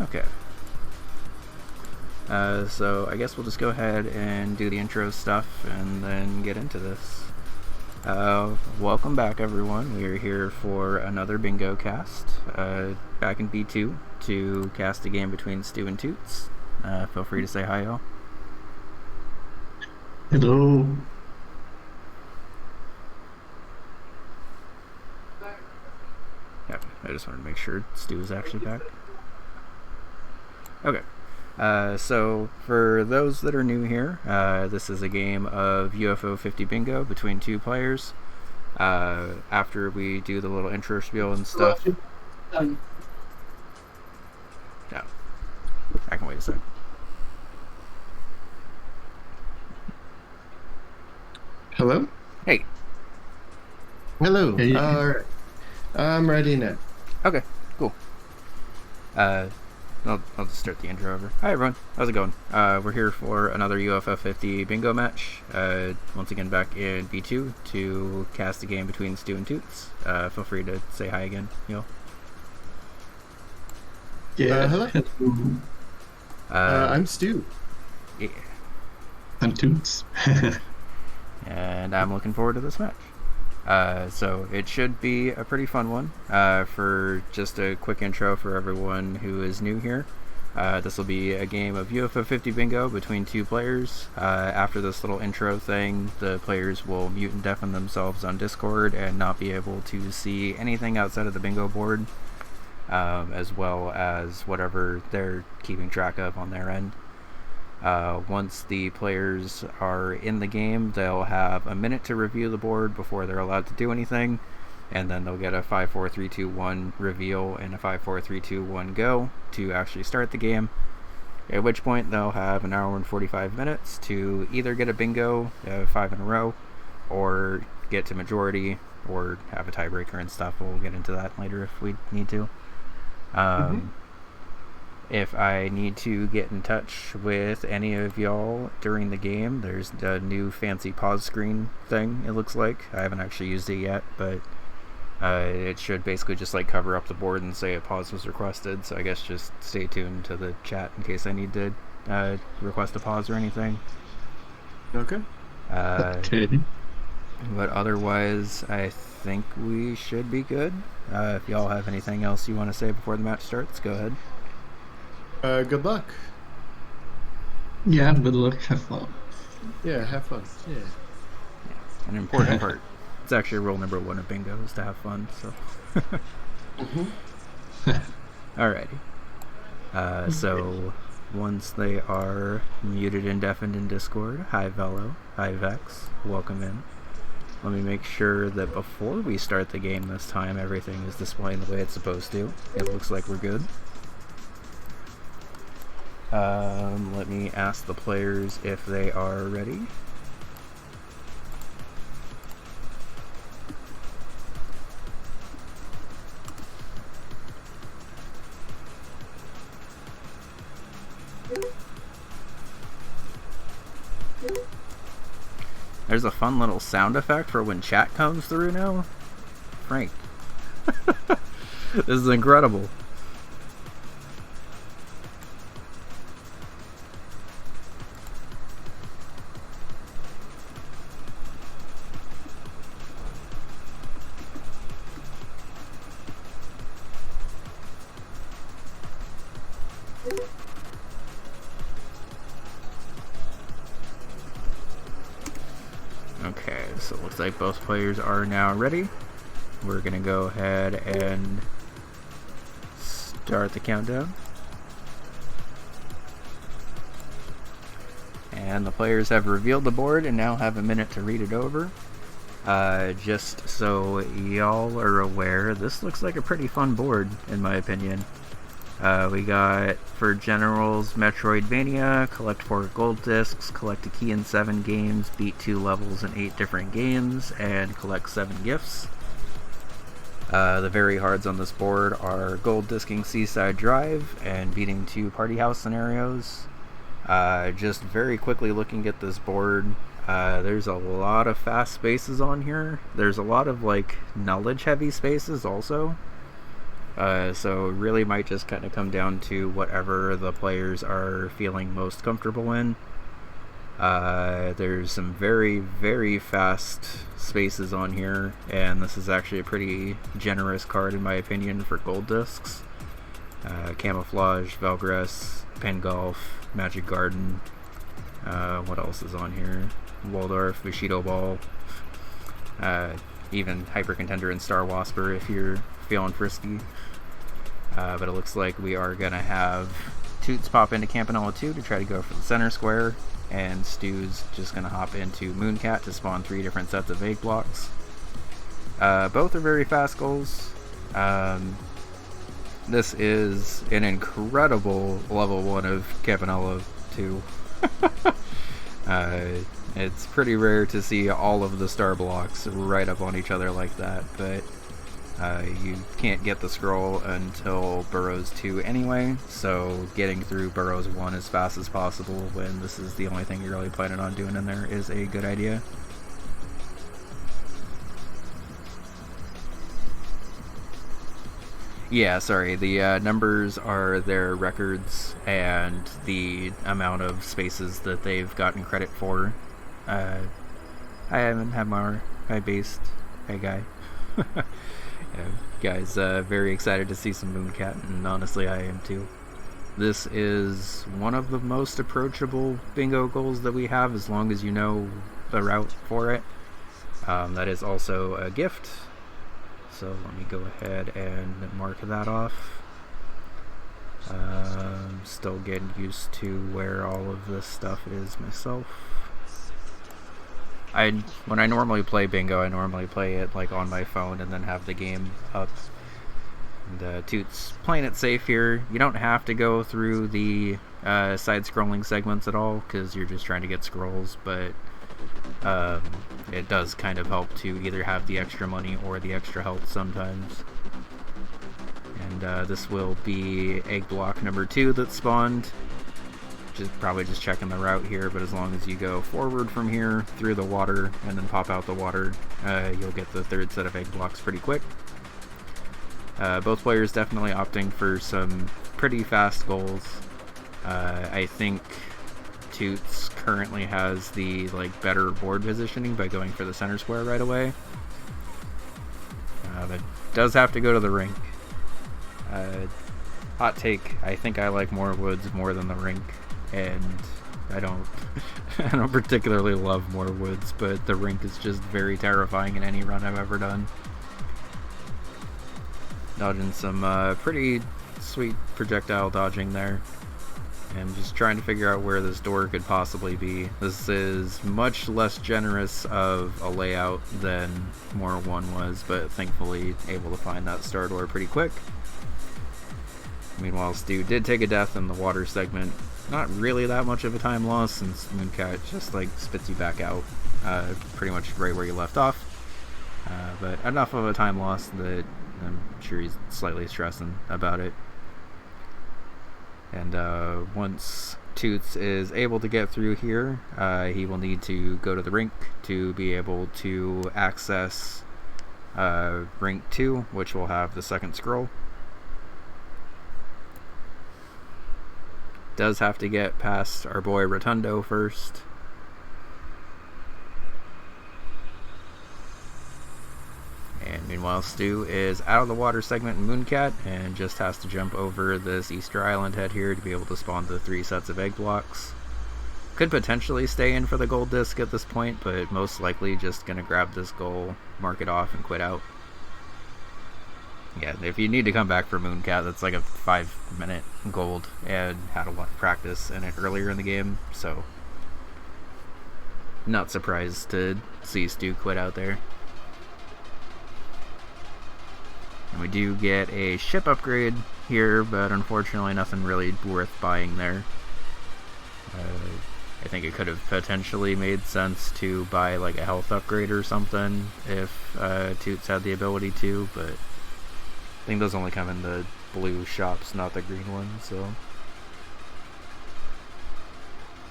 Okay. So I guess we'll just go ahead and do the intro stuff and then get into this. Welcome back, everyone. We are here for another Bingocast. Back in B2 to cast a game between Stu and Toots. Feel free to say hi, y'all. Hello. Yeah, I just wanted to make sure Stu is actually back. Okay. So, for those that are new here, this is a game of UFO 50 Bingo between two players. After we do the little intro spiel and stuff. No, I can wait a sec. Hello? Hey. Hello. Hey. All right. I'm ready now. Okay, cool. I'll just start the intro over. Hi, everyone. How's it going? We're here for another UFO 50 bingo match. Once again, back in B2 to cast a game between Stu and Toots. Feel free to say hi again, y'all. Yeah. Hello. Hello. I'm Stu. Yeah. I'm Toots. And I'm looking forward to this match. So it should be a pretty fun one. For just a quick intro for everyone who is new here, this will be a game of UFO 50 Bingo between two players. After this little intro thing, the players will mute and deafen themselves on Discord and not be able to see anything outside of the bingo board, as well as whatever they're keeping track of on their end. Once the players are in the game, they'll have a minute to review the board before they're allowed to do anything, and then they'll get a 5, 4, 3, 2, 1 reveal and a 5, 4, 3, 2, 1 go to actually start the game, at which point they'll have an hour and 45 minutes to either get a bingo, 5 in a row, or get to majority, or have a tiebreaker and stuff. We'll get into that later if we need to. If I need to get in touch with any of y'all during the game, there's a new fancy pause screen thing, it looks like. I haven't actually used it yet, but it should basically just like cover up the board and say a pause was requested, so I guess just stay tuned to the chat in case I need to request a pause or anything. Okay. Okay. But otherwise, I think we should be good. If y'all have anything else you want to say before the match starts, go ahead. Good luck. Yeah, good luck. Have fun. Yeah, have fun. Yeah. An important part. It's actually rule number 1 of bingo is to have fun, so. Alrighty. So, once they are muted and deafened in Discord, hi Velo, hi Vex, welcome in. Let me make sure that before we start the game this time, everything is displaying the way it's supposed to. It looks like we're good. Let me ask the players if they are ready. There's a fun little sound effect for when chat comes through now. Frank. This is incredible. Okay, so it looks like both players are now ready. We're gonna go ahead and start the countdown. And the players have revealed the board and now have a minute to read it over. Just so y'all are aware, this looks like a pretty fun board, in my opinion. We got, for generals, Metroidvania, collect 4 gold discs, collect a key in 7 games, beat 2 levels in 8 different games, and collect 7 gifts. The very hards on this board are gold disking Seaside Drive and beating 2 party house scenarios. Just very quickly looking at this board, there's a lot of fast spaces on here. There's a lot of like knowledge heavy spaces also. So it really might just kind of come down to whatever the players are feeling most comfortable in. There's some very, very fast spaces on here, and this is actually a pretty generous card in my opinion for gold discs. Camouflage, Valgress, Pengulf, Magic Garden. What else is on here? Waldorf, Bushido Ball. Even Hyper Contender and Star Wasper if you're feeling frisky. But it looks like we are going to have Toots pop into Campanella 2 to try to go for the center square, and Stu's just going to hop into Mooncat to spawn 3 different sets of egg blocks. Both are very fast goals. This is an incredible level 1 of Campanella 2. It's pretty rare to see all of the star blocks right up on each other like that, but you can't get the scroll until Burrows 2 anyway, so getting through Burrows 1 as fast as possible when this is the only thing you're really planning on doing in there is a good idea. Yeah, sorry, the numbers are their records and the amount of spaces that they've gotten credit for. I haven't had my based hey guy. Yeah, guys, very excited to see some Mooncat, and honestly I am too. This is one of the most approachable bingo goals that we have, as long as you know the route for it. That is also a gift, so let me go ahead and mark that off. Still getting used to where all of this stuff is myself. When I normally play bingo, I normally play it like on my phone and then have the game up. And Toots playing it safe here. You don't have to go through the side-scrolling segments at all, because you're just trying to get scrolls, but it does kind of help to either have the extra money or the extra health sometimes. And this will be egg block number 2 that spawned. Probably just checking the route here, but as long as you go forward from here through the water and then pop out the water, you'll get the 3rd set of egg blocks pretty quick. Both players definitely opting for some pretty fast goals. I think Toots currently has the better board positioning by going for the center square right away. But does have to go to the rink. Hot take, I think I like more woods more than the rink. And I don't particularly love more woods, but the rink is just very terrifying in any run I've ever done. Dodging some pretty sweet projectile dodging there, and just trying to figure out where this door could possibly be. This is much less generous of a layout than More 1 was, but thankfully able to find that star door pretty quick. Meanwhile, Stu did take a death in the water segment. Not really that much of a time loss, since Mooncat just spits you back out pretty much right where you left off. But enough of a time loss that I'm sure he's slightly stressing about it. And once Toots is able to get through here, he will need to go to the rink to be able to access Rink 2, which will have the 2nd scroll. Does have to get past our boy Rotundo first. And meanwhile, Stu is out of the water segment in Mooncat and just has to jump over this Easter Island head here to be able to spawn the 3 sets of egg blocks. Could potentially stay in for the gold disc at this point, but most likely just gonna grab this goal, mark it off, and quit out. Yeah, if you need to come back for Mooncat, that's like a 5-minute gold, and had a lot of practice in it earlier in the game, so not surprised to see Stu quit out there. And we do get a ship upgrade here, but unfortunately nothing really worth buying there. I think it could have potentially made sense to buy a health upgrade or something if Toots had the ability to, but I think those only come in the blue shops, not the green ones, so.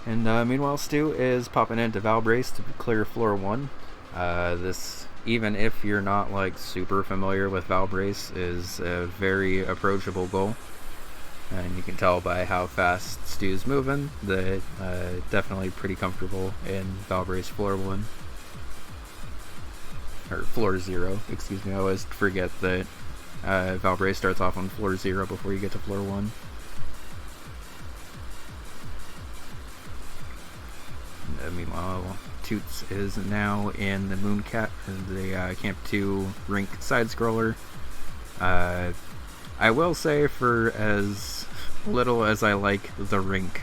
And meanwhile, Stu is popping into Valbrace to clear floor 1. This, even if you're not like super familiar with Valbrace, is a very approachable goal. And you can tell by how fast Stu's moving that definitely pretty comfortable in Valbrace floor 1. Or floor 0, excuse me. I always forget that Valbrace starts off on floor 0 before you get to floor 1. Meanwhile, Toots is now in the the Camp 2 rink side scroller. I will say, for as little as I like the rink,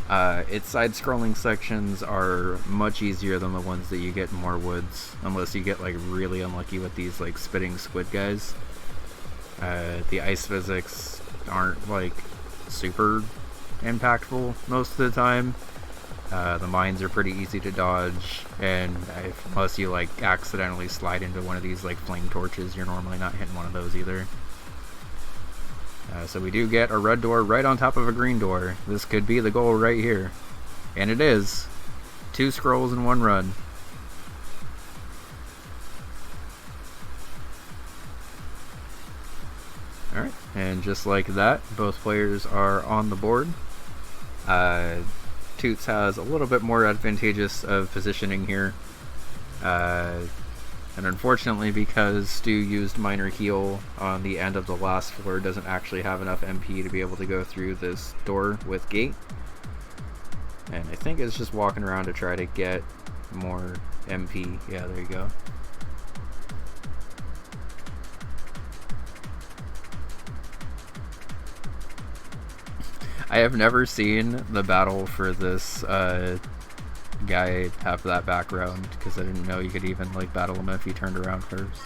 its side-scrolling sections are much easier than the ones that you get in More Woods, unless you get like really unlucky with these like spitting squid guys. The ice physics aren't like super impactful most of the time. The mines are pretty easy to dodge, and unless you like accidentally slide into one of these like flame torches, you're normally not hitting one of those either. So we do get a red door right on top of a green door. This could be the goal right here. And it is. 2 scrolls in 1 run. Alright, and just like that, both players are on the board. Toots has a little bit more advantageous of positioning here. And unfortunately, because Stu used minor heal on the end of the last floor, doesn't actually have enough MP to be able to go through this door with gate. And I think it's just walking around to try to get more MP. Yeah, there you go. I have never seen the battle for this guy have that background, because I didn't know you could even like battle him if he turned around first.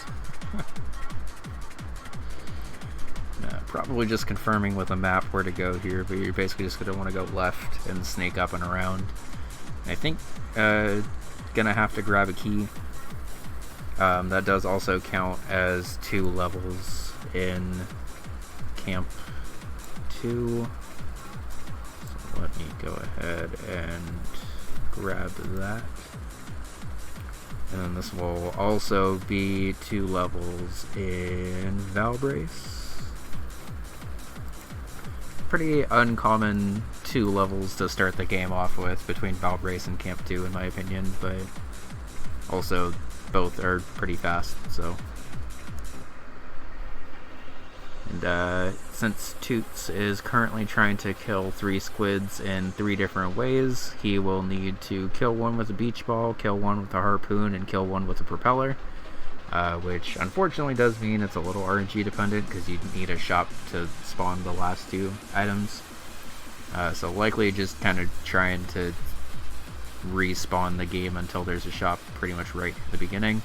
Probably just confirming with a map where to go here, but you're basically just going to want to go left and snake up and around. I think gonna have to grab a key. That does also count as 2 levels in Camp 2. So let me go ahead and grab that. And then this will also be 2 levels in Valbrace. Pretty uncommon 2 levels to start the game off with between Valbrace and Camp 2 in my opinion, but also both are pretty fast, so. And since Toots is currently trying to kill 3 squids in 3 different ways, he will need to kill one with a beach ball, kill one with a harpoon, and kill one with a propeller. Which unfortunately does mean it's a little RNG dependent, because you need a shop to spawn the last 2 items. So likely just kind of trying to respawn the game until there's a shop pretty much right at the beginning.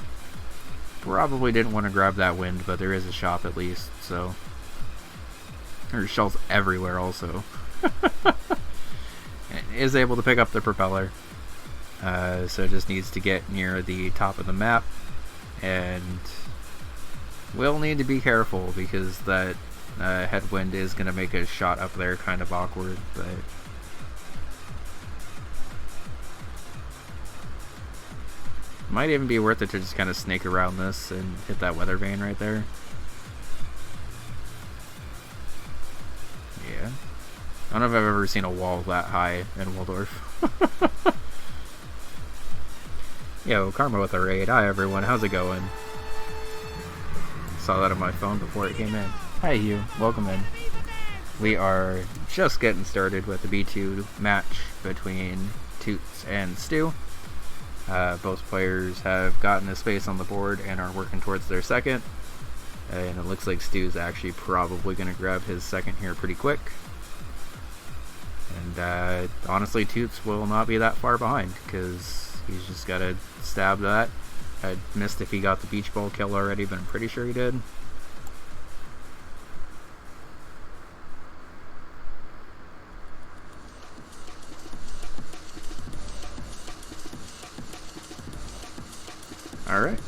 Probably didn't want to grab that wind, but there is a shop at least, so. There's shells everywhere also. And it is able to pick up the propeller. So it just needs to get near the top of the map. And we'll need to be careful, because that headwind is going to make a shot up there kind of awkward, but might even be worth it to just kind of snake around this and hit that weather vane right there. Yeah. I don't know if I've ever seen a wall that high in Waldorf. Yo, Karma with a raid. Hi everyone, how's it going? Saw that on my phone before it came in. Hi Hugh, welcome in. We are just getting started with the B2 match between Toots and Stu. Both players have gotten a space on the board and are working towards their second. And it looks like Stu's actually probably going to grab his second here pretty quick. And honestly, Toots will not be that far behind, because he's just got to stab that. I missed if he got the beach ball kill already, but I'm pretty sure he did. Alright.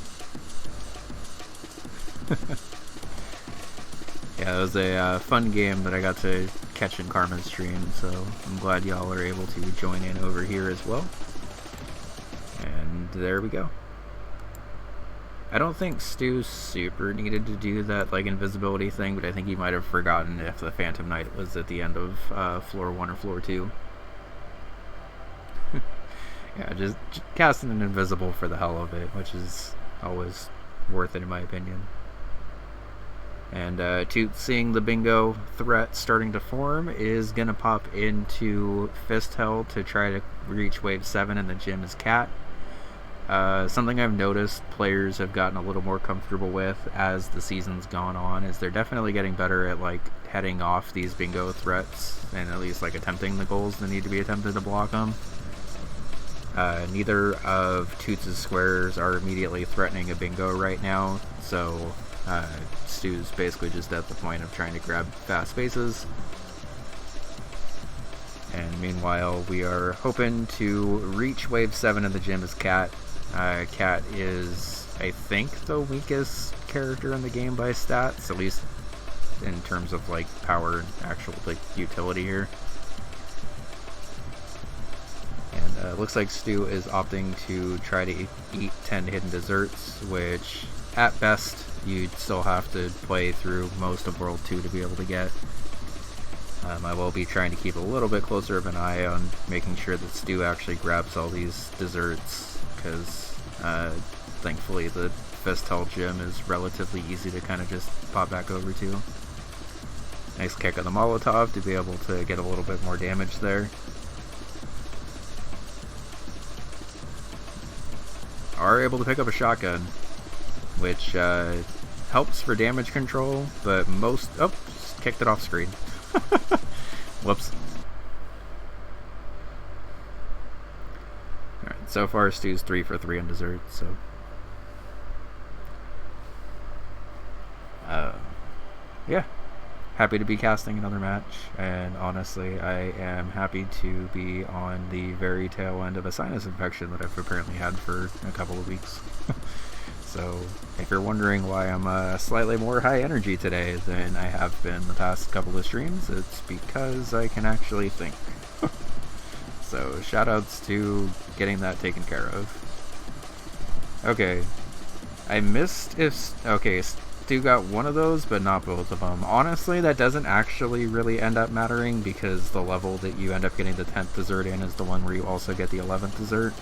Yeah, it was a fun game that I got to catch in Carmen's stream, so I'm glad y'all are able to join in over here as well. And there we go. I don't think Stu super needed to do that like invisibility thing, but I think he might have forgotten if the Phantom Knight was at the end of floor 1 or floor 2. Yeah, just casting an invisible for the hell of it, which is always worth it in my opinion. And Tutes, seeing the bingo threat starting to form, is going to pop into Fist Hell to try to reach wave 7 in the gym as Cat. Something I've noticed players have gotten a little more comfortable with as the season's gone on is they're definitely getting better at like heading off these bingo threats and at least like attempting the goals that need to be attempted to block them. Neither of Toots' squares are immediately threatening a bingo right now, so Stu's basically just at the point of trying to grab fast spaces. And meanwhile, we are hoping to reach wave 7 in the gym as Cat. Cat is, I think, the weakest character in the game by stats, at least in terms of like power and actual like utility here. And looks like Stu is opting to try to eat 10 hidden desserts, which at best you'd still have to play through most of World 2 to be able to get. I will be trying to keep a little bit closer of an eye on making sure that Stu actually grabs all these desserts, because thankfully the Fist Hell gym is relatively easy to kind of just pop back over to. Nice kick of the Molotov to be able to get a little bit more damage there. Are able to pick up a shotgun, which helps for damage control, but most... Oh, just kicked it off screen. Whoops. Alright, so far Stu's 3 for 3 on desserts, so... yeah. Happy to be casting another match, and honestly, I am happy to be on the very tail end of a sinus infection that I've apparently had for a couple of weeks. So, if you're wondering why I'm slightly more high energy today than I have been the past couple of streams, it's because I can actually think. So, shoutouts to getting that taken care of. Okay. I missed if... Okay, Stu got one of those, but not both of them. Honestly, that doesn't actually really end up mattering, because the level that you end up getting the 10th dessert in is the one where you also get the 11th dessert.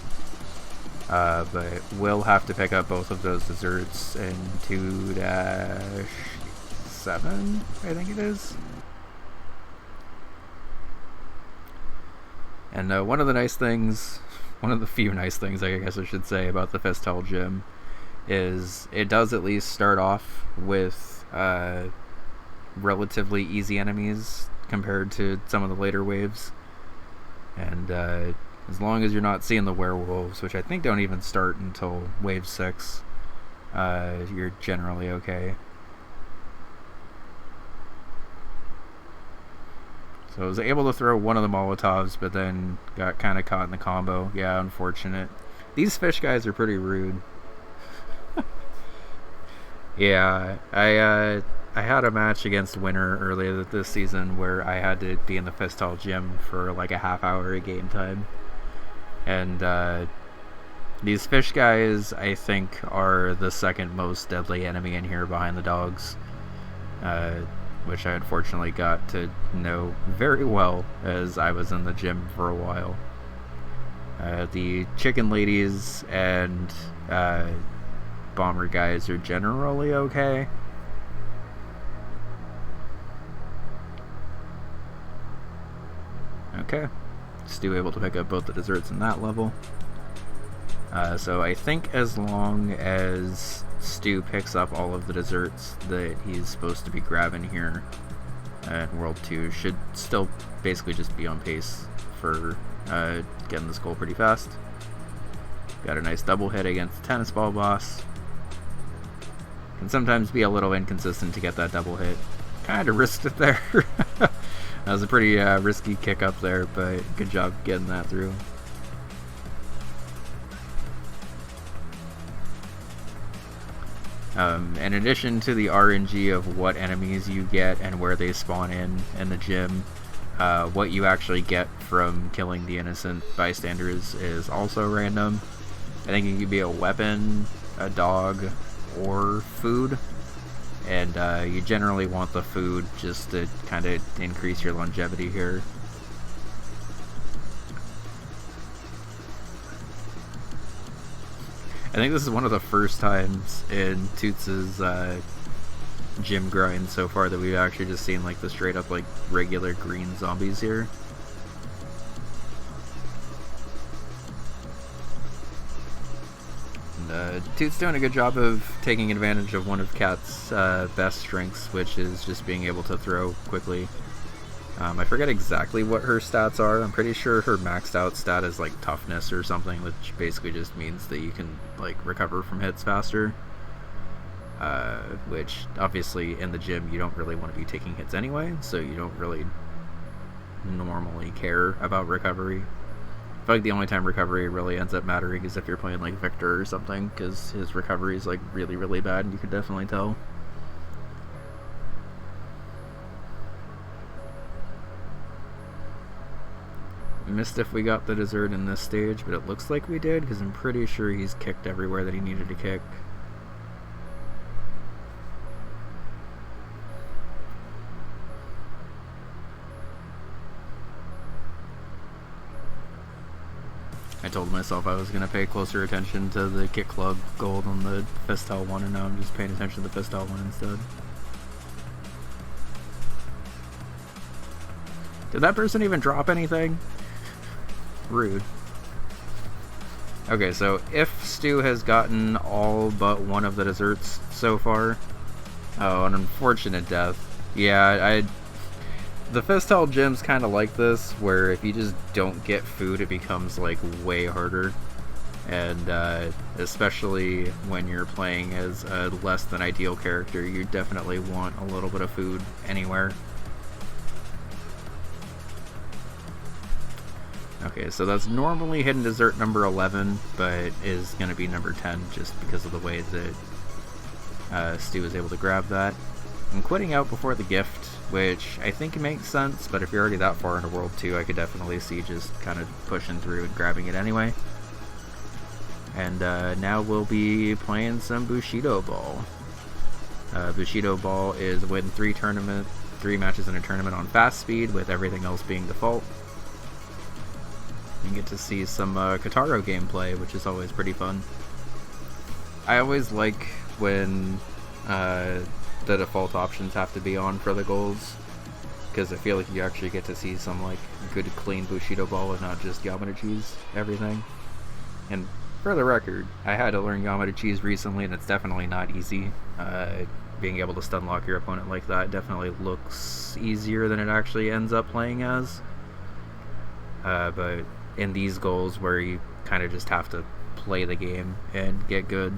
But we'll have to pick up both of those desserts in 2-7, I think it is. And one of the nice things, one of the few nice things I guess I should say about the Fist Hell gym is it does at least start off with relatively easy enemies compared to some of the later waves. And as long as you're not seeing the werewolves, which I think don't even start until wave 6, you're generally okay. So I was able to throw one of the Molotovs, but then got kind of caught in the combo. Yeah, unfortunate. These fish guys are pretty rude. Yeah, I had a match against Winter earlier this season where I had to be in the Fist Hell gym for like a half hour of game time. And these fish guys, I think, are the second most deadly enemy in here behind the dogs. Which I unfortunately got to know very well as I was in the gym for a while. The chicken ladies and bomber guys are generally okay. Okay. Stu able to pick up both the desserts in that level. So I think as long as Stu picks up all of the desserts that he's supposed to be grabbing here at World 2, should still basically just be on pace for getting this goal pretty fast. Got a nice double hit against the tennis ball boss. Can sometimes be a little inconsistent to get that double hit. Kind of risked it there. That was a pretty risky kick up there, but good job getting that through. In addition to the RNG of what enemies you get and where they spawn in the gym, what you actually get from killing the innocent bystanders is also random. I think it could be a weapon, a dog, or food. And you generally want the food just to kind of increase your longevity here. I think this is one of the first times in Toots' gym grind so far that we've actually just seen like the straight up like regular green zombies here. And Toots doing a good job of taking advantage of one of Cat's best strengths, which is just being able to throw quickly. I forget exactly what her stats are. I'm pretty sure her maxed out stat is like toughness or something, which basically just means that you can like recover from hits faster. Which obviously in the gym you don't really want to be taking hits anyway, so you don't really normally care about recovery. I feel like the only time recovery really ends up mattering is if you're playing like Victor or something, because his recovery is like really, really bad, and you can definitely tell. Missed if we got the dessert in this stage, but it looks like we did, because I'm pretty sure he's kicked everywhere that he needed to kick. I told myself I was going to pay closer attention to the Kick Club gold on the Fistel one, and now I'm just paying attention to the Fistel one instead. Did that person even drop anything? Rude. Okay, so if Stu has gotten all but one of the desserts so far... Oh, an unfortunate death. Yeah, the Fistel gym's kind of like this, where if you just don't get food, it becomes, like, way harder. And, especially when you're playing as a less than ideal character, you definitely want a little bit of food anywhere. Okay, so that's normally hidden dessert number 11, but is going to be number 10 just because of the way that Stu is able to grab that. I'm quitting out before the gift, which I think makes sense, but if you're already that far into World 2, I could definitely see just kind of pushing through and grabbing it anyway. And now we'll be playing some Bushido Ball. Bushido Ball is win 3 matches in a tournament on fast speed, with everything else being default. You get to see some Kataro gameplay, which is always pretty fun. I always like when the default options have to be on for the goals, because I feel like you actually get to see some like good clean Bushido Ball and not just Yamadachi's everything. And for the record, I had to learn Yamadachi's recently, and it's definitely not easy. Being able to stun lock your opponent like that definitely looks easier than it actually ends up playing as. But in these goals where you kind of just have to play the game and get good,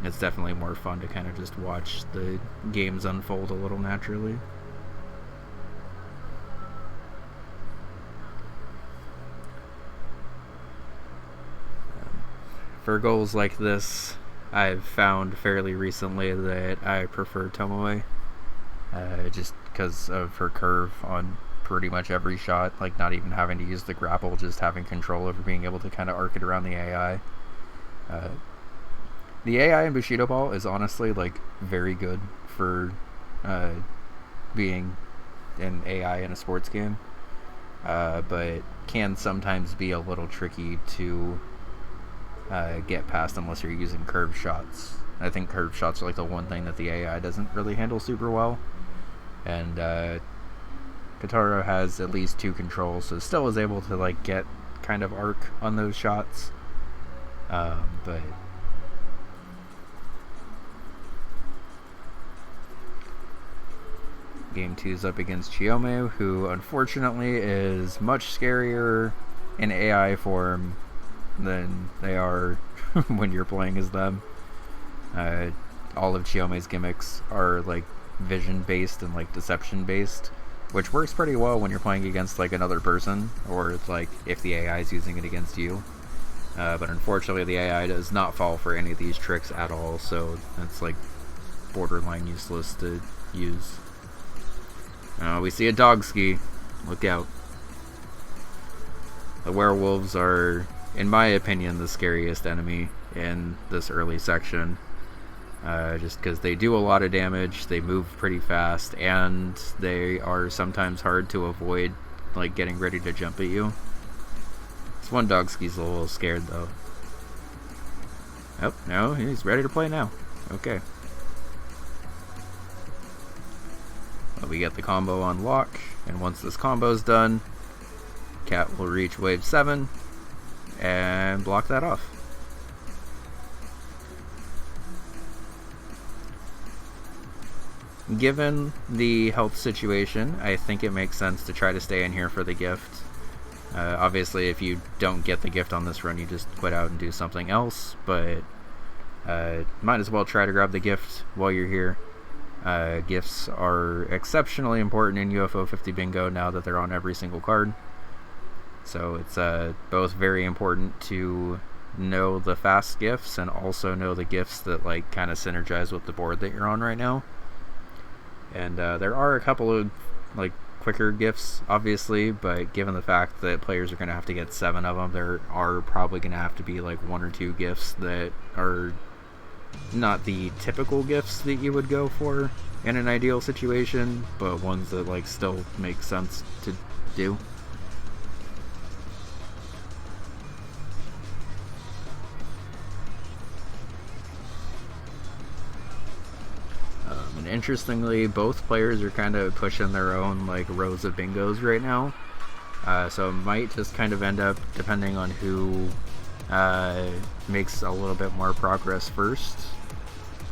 it's definitely more fun to kind of just watch the games unfold a little naturally. For goals like this, I've found fairly recently that I prefer Tomoe, just because of her curve on pretty much every shot, like not even having to use the grapple, just having control over being able to kind of arc it around the AI. The AI in Bushido Ball is honestly like very good for being an AI in a sports game, but can sometimes be a little tricky to get past unless you're using curved shots. I think curved shots are like the one thing that the AI doesn't really handle super well, and Kataro has at least 2 controls, so still is able to like get kind of arc on those shots, but Game 2 is up against Chiyome, who unfortunately is much scarier in AI form than they are when you're playing as them. All of Chiyome's gimmicks are like vision based and like deception based, which works pretty well when you're playing against like another person, or like if the AI is using it against you. But unfortunately the AI does not fall for any of these tricks at all, so it's like borderline useless to use. We see a dog ski. Look out. The werewolves are, in my opinion, the scariest enemy in this early section. Just because they do a lot of damage, they move pretty fast, and they are sometimes hard to avoid, like getting ready to jump at you. This one dogski's a little scared though. Oh, no, he's ready to play now. Okay. Well, we get the combo on lock, and once this combo's done, Cat will reach wave 7 and block that off. Given the health situation, I think it makes sense to try to stay in here for the gift. Obviously, if you don't get the gift on this run, you just quit out and do something else, but might as well try to grab the gift while you're here. Gifts are exceptionally important in UFO 50 Bingo now that they're on every single card. So it's both very important to know the fast gifts and also know the gifts that like kind of synergize with the board that you're on right now. And there are a couple of like quicker gifts, obviously, but given the fact that players are going to have to get 7 of them, there are probably going to have to be like 1 or 2 gifts that are not the typical gifts that you would go for in an ideal situation, but ones that like still make sense to do. And interestingly, both players are kind of pushing their own like rows of bingos right now, so it might just kind of end up depending on who makes a little bit more progress first,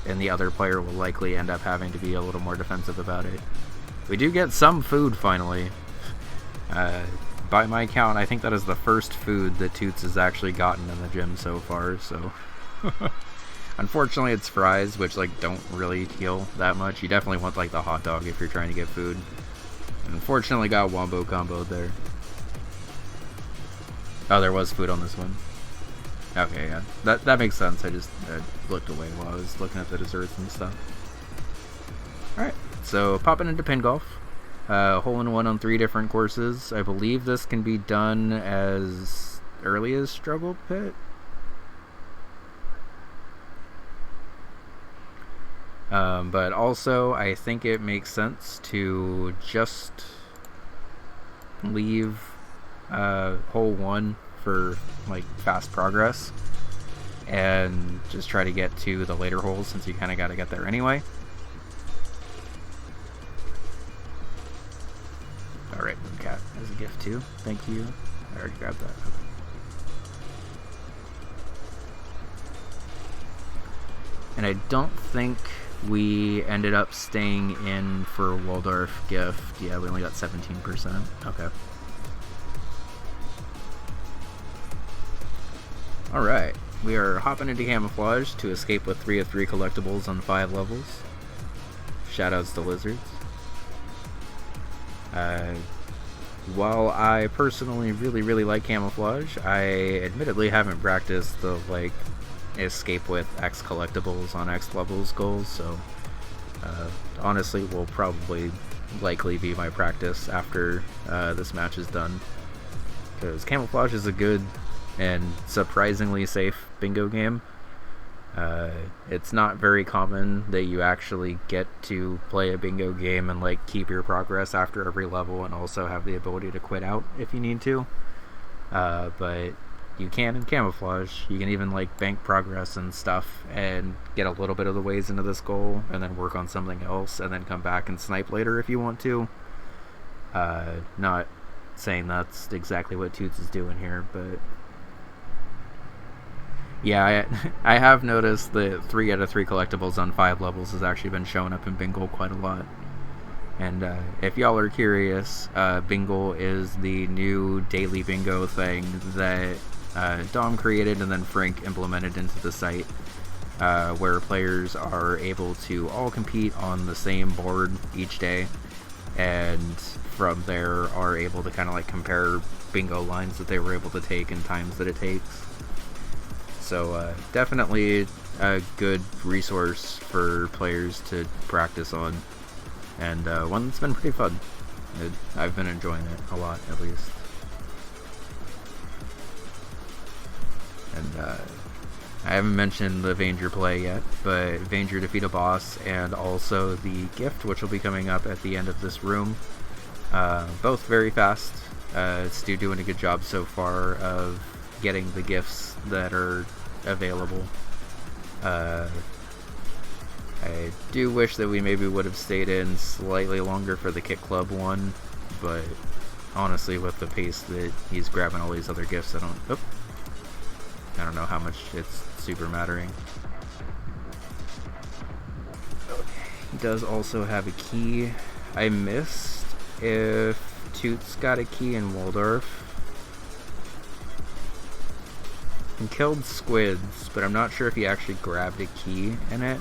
and the other player will likely end up having to be a little more defensive about it. We do get some food finally. By my count, I think that is the first food that Toots has actually gotten in the gym so far, so unfortunately it's fries, which like don't really heal that much. You definitely want like the hot dog if you're trying to get food. Unfortunately got wombo comboed there. Oh, there was food on this one. Okay, yeah. That makes sense. I just looked away while I was looking at the desserts and stuff. Alright, so popping into pin golf. Hole-in-one on 3 different courses. I believe this can be done as early as Struggle Pit. But also, I think it makes sense to just leave hole 1 for like fast progress and just try to get to the later holes, since you kind of got to get there anyway. Alright, Cat has a gift too. Thank you. I already grabbed that. Okay. And I don't think we ended up staying in for Waldorf gift. Yeah, we only got 17%. Okay. Alright, we are hopping into Camouflage to escape with 3 of 3 collectibles on 5 levels. Shoutouts to Lizards. While I personally really like Camouflage, I admittedly haven't practiced the like escape with X collectibles on X levels goals, so honestly will probably likely be my practice after this match is done, because Camouflage is a good and surprisingly safe bingo game. It's not very common that you actually get to play a bingo game and like keep your progress after every level and also have the ability to quit out if you need to, but you can in Camouflage. You can even like bank progress and stuff and get a little bit of the ways into this goal and then work on something else and then come back and snipe later if you want to. Not saying that's exactly what Toots is doing here, but yeah, I have noticed that 3 out of 3 collectibles on 5 levels has actually been showing up in Bingo quite a lot. And if y'all are curious, Bingo is the new daily bingo thing that Dom created and then Frank implemented into the site, where players are able to all compete on the same board each day, and from there are able to kind of like compare bingo lines that they were able to take and times that it takes. So definitely a good resource for players to practice on, and one that's been pretty fun. I've been enjoying it a lot, at least. And I haven't mentioned the Vanger play yet, but Vanger defeat a boss, and also the gift, which will be coming up at the end of this room. Both very fast. Stu doing a good job so far of getting the gifts that are available. I do wish that we maybe would have stayed in slightly longer for the Kit Club one, but honestly, with the pace that he's grabbing all these other gifts, I don't know how much it's super mattering. Okay. He does also have a key. I missed if Toots got a key in Waldorf. He killed squids, but I'm not sure if he actually grabbed a key in it.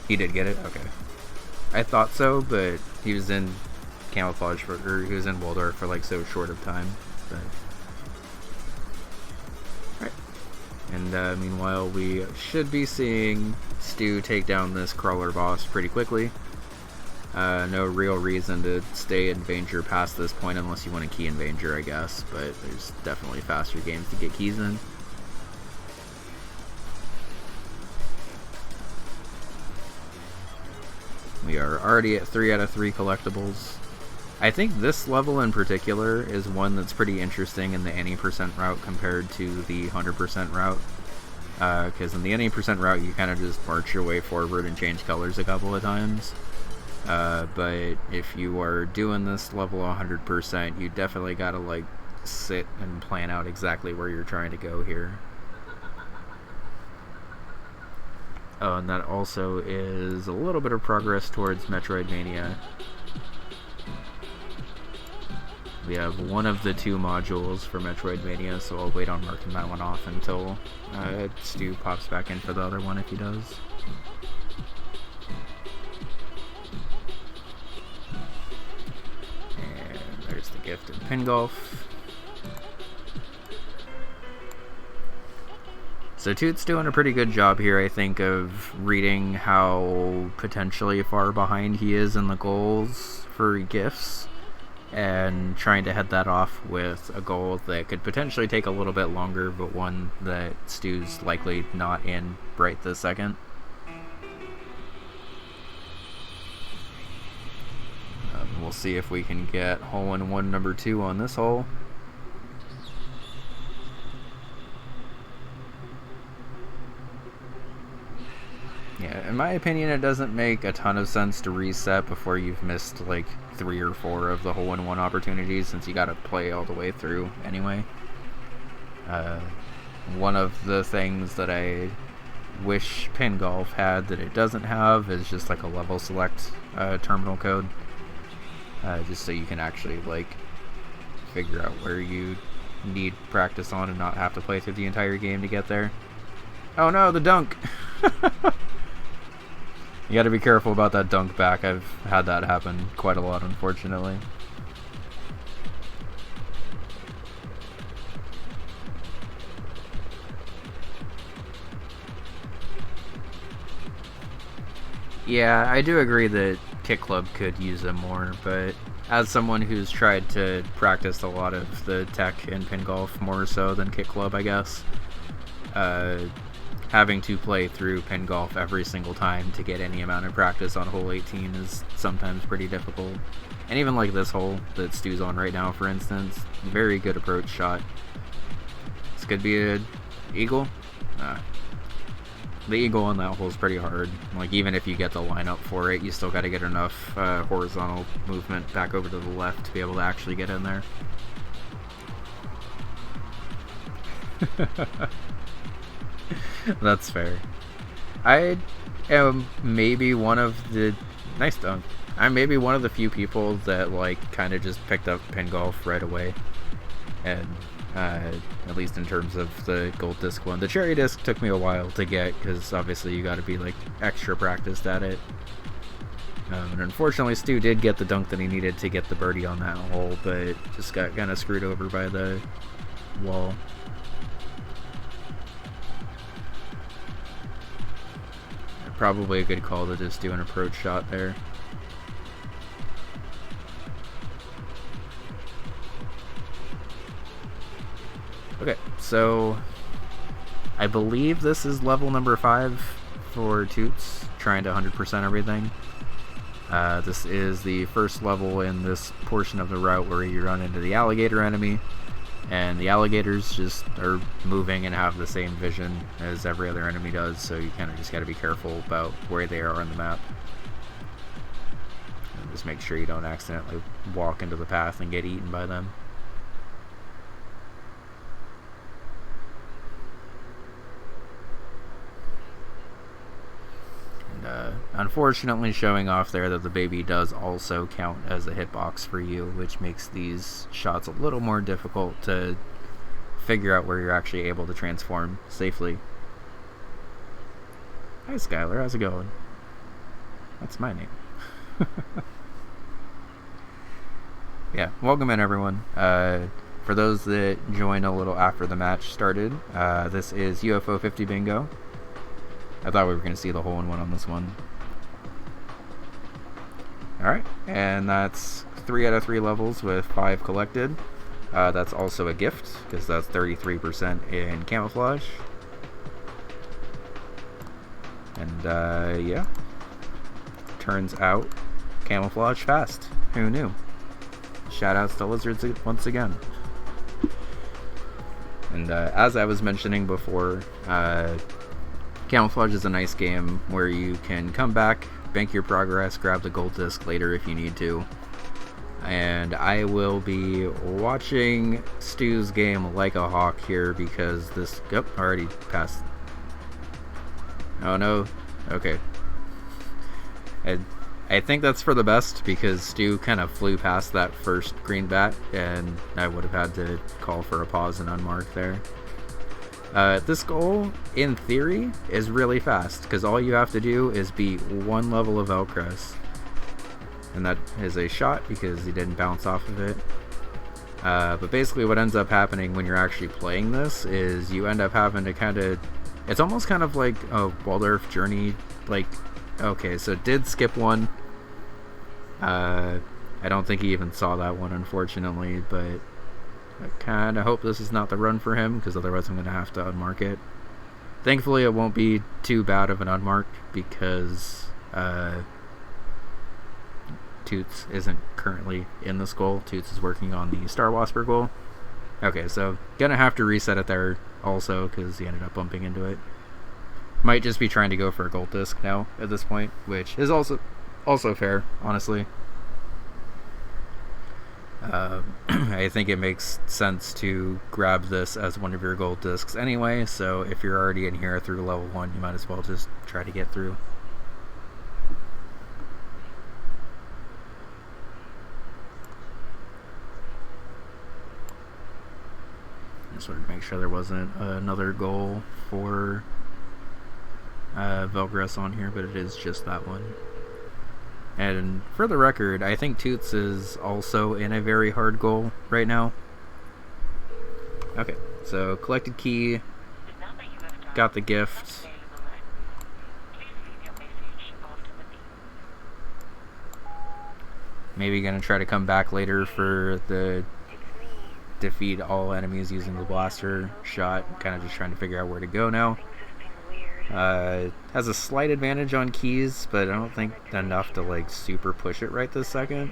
He did get it? Okay. I thought so, but he was in camouflage or he was in Waldorf for like so short of time. But... Alright. And meanwhile, we should be seeing Stu take down this crawler boss pretty quickly. No real reason to stay in Vanger past this point unless you want to key in Vanger, I guess, but there's definitely faster games to get keys in. We are already at 3 out of 3 collectibles. I think this level in particular is one that's pretty interesting in the any percent route compared to the 100% route. Because in the any percent route, you kind of just march your way forward and change colors a couple of times. But if you are doing this level 100%, you definitely gotta like sit and plan out exactly where you're trying to go here. Oh, and that also is a little bit of progress towards Metroidvania. We have one of the 2 modules for Metroidvania, so I'll wait on marking that one off until Stu pops back in for the other one if he does. And there's the gift of Pin Golf. So Toot's doing a pretty good job here, I think, of reading how potentially far behind he is in the goals for gifts, and trying to head that off with a goal that could potentially take a little bit longer, but one that Stu's likely not in right this second. We'll see if we can get hole-in-one number 2 on this hole. Yeah, in my opinion, it doesn't make a ton of sense to reset before you've missed like 3 or 4 of the hole-in-one opportunities, since you gotta play all the way through anyway. One of the things that I wish Pin Golf had that it doesn't have is just like a level select terminal code, just so you can actually like figure out where you need practice on and not have to play through the entire game to get there. Oh no, the dunk! You gotta be careful about that dunk back. I've had that happen quite a lot, unfortunately. Yeah, I do agree that Kit Club could use them more, but as someone who's tried to practice a lot of the tech in Pin Golf more so than Kit Club, I guess, having to play through Pin Golf every single time to get any amount of practice on hole 18 is sometimes pretty difficult. And even like this hole that Stu's on right now, for instance, very good approach shot. This could be an eagle. The eagle on that hole is pretty hard. Like, even if you get the lineup for it, you still got to get enough horizontal movement back over to the left to be able to actually get in there. That's fair. I am maybe one of the... Nice dunk. I'm maybe one of the few people that, like, kind of just picked up Pin Golf right away. And, at least in terms of the gold disc one. The cherry disc took me a while to get, because obviously you gotta be, like, extra practiced at it. And unfortunately, Stu did get the dunk that he needed to get the birdie on that hole, but just got kind of screwed over by the wall. Probably a good call to just do an approach shot there. Okay, so I believe this is level number 5 for Toots, trying to 100% everything. This is the first level in this portion of the route where you run into the alligator enemy, and the alligators just are moving and have the same vision as every other enemy does, so you kind of just got to be careful about where they are on the map. And just make sure you don't accidentally walk into the path and get eaten by them. Unfortunately, showing off there that the baby does also count as a hitbox for you, which makes these shots a little more difficult to figure out where you're actually able to transform safely. Hi Skylar, how's it going? That's my name. Yeah, welcome in everyone. For those that joined a little after the match started, this is UFO 50 Bingo. I thought we were going to see the hole-in-one on this one. Alright, and that's 3 out of 3 levels with 5 collected. That's also a gift, because that's 33% in camouflage. And, yeah. Turns out, camouflage fast. Who knew? Shoutouts to lizards once again. And, as I was mentioning before, camouflage is a nice game where you can come back, bank your progress, grab the gold disc later if you need to. And I will be watching Stu's game like a hawk here because this... Yep, already passed. Oh no. Okay. I think that's for the best because Stu kind of flew past that first green bat and I would have had to call for a pause and unmark there. This goal, in theory, is really fast, because all you have to do is beat 1 level of Velcrest. And that is a shot, because he didn't bounce off of it. But basically what ends up happening when you're actually playing this is you end up having to kind of... It's almost kind of like a Waldorf journey, like... Okay, so it did skip one. I don't think he even saw that one, unfortunately, but... I kind of hope this is not the run for him, because otherwise I'm going to have to unmark it. Thankfully, it won't be too bad of an unmark, because Toots isn't currently in this goal. Toots is working on the Star Wasper goal. Okay, so going to have to reset it there also, because he ended up bumping into it. Might just be trying to go for a gold disc now at this point, which is also fair, honestly. I think it makes sense to grab this as one of your gold discs anyway, so if you're already in here through level 1, you might as well just try to get through. Just wanted to make sure there wasn't another goal for Velgress on here, but it is just that one. And for the record, I think Toots is also in a very hard goal right now. Okay, so collected key, got the gift. Maybe gonna try to come back later for the defeat all enemies using the blaster shot. Kind of just trying to figure out where to go now. Has a slight advantage on keys, but I don't think enough to like super push it right this second.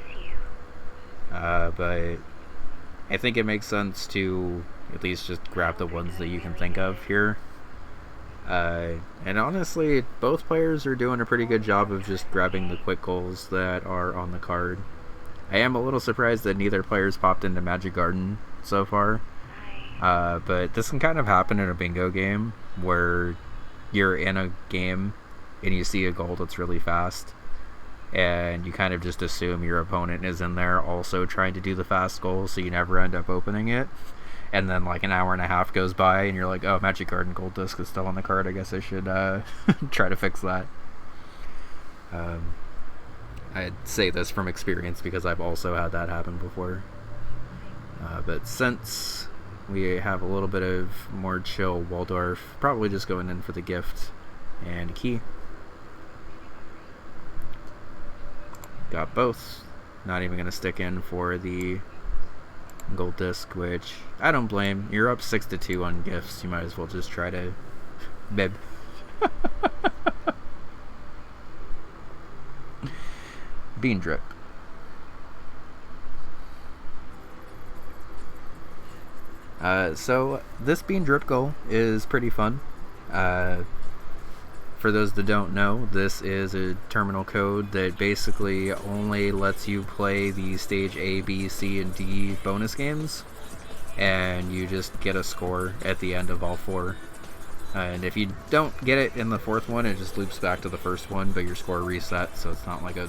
But I think it makes sense to at least just grab the ones that you can think of here. And honestly, both players are doing a pretty good job of just grabbing the quick goals that are on the card. I am a little surprised that neither player's popped into Magic Garden so far. But this can kind of happen in a bingo game where you're in a game and you see a goal that's really fast and you kind of just assume your opponent is in there also trying to do the fast goal, so you never end up opening it. And then like an hour and a half goes by and you're like, oh, Magic Garden gold disc is still on the card, I guess I should try to fix that. I'd say this from experience because I've also had that happen before. But since we have a little bit of more chill Waldorf, probably just going in for the gift and key. Got both. Not even going to stick in for the gold disc, which I don't blame. You're up 6-2 on gifts. You might as well just try to bib. Bean drip. So this bean drip goal is pretty fun. For those that don't know, this is a terminal code that basically only lets you play the stage A, B, C, and D bonus games, and you just get a score at the end of all 4. And if you don't get it in the 4th one, it just loops back to the first one, but your score resets, so it's not like a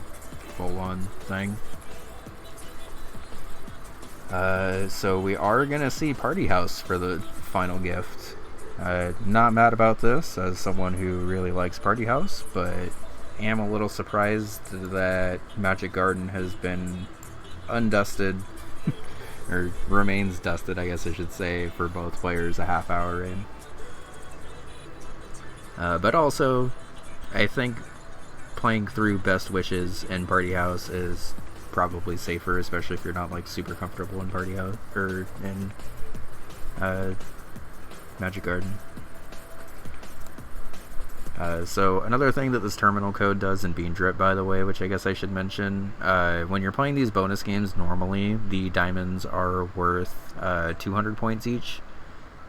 full-on thing. So we are gonna see Party House for the final gift. Not mad about this as someone who really likes Party House, but am a little surprised that Magic Garden has been undusted, or remains dusted, I guess I should say, for both players a half hour in. But also, I think playing through Best Wishes in Party House is probably safer, especially if you're not like super comfortable in Party House or in Magic Garden. So another thing that this terminal code does in Bean Drip, by the way, which I guess I should mention, when you're playing these bonus games, normally the diamonds are worth 200 points each,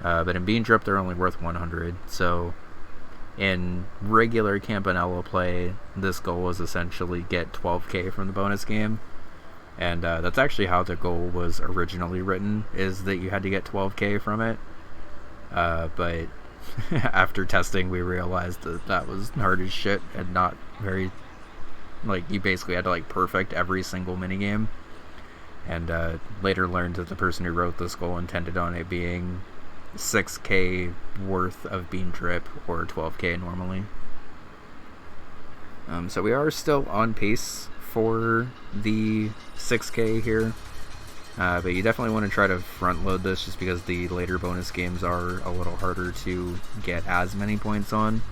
but in Bean Drip they're only worth 100. So in regular Campanella play, this goal was essentially get 12k from the bonus game, and that's actually how the goal was originally written, is that you had to get 12k from it. But after testing, we realized that that was hard as shit and not very, like, you basically had to like perfect every single minigame, and later learned that the person who wrote this goal intended on it being 6k worth of Bean Drip, or 12k normally. So we are still on pace for the 6k here. But you definitely want to try to front load this, just because the later bonus games are a little harder to get as many points on.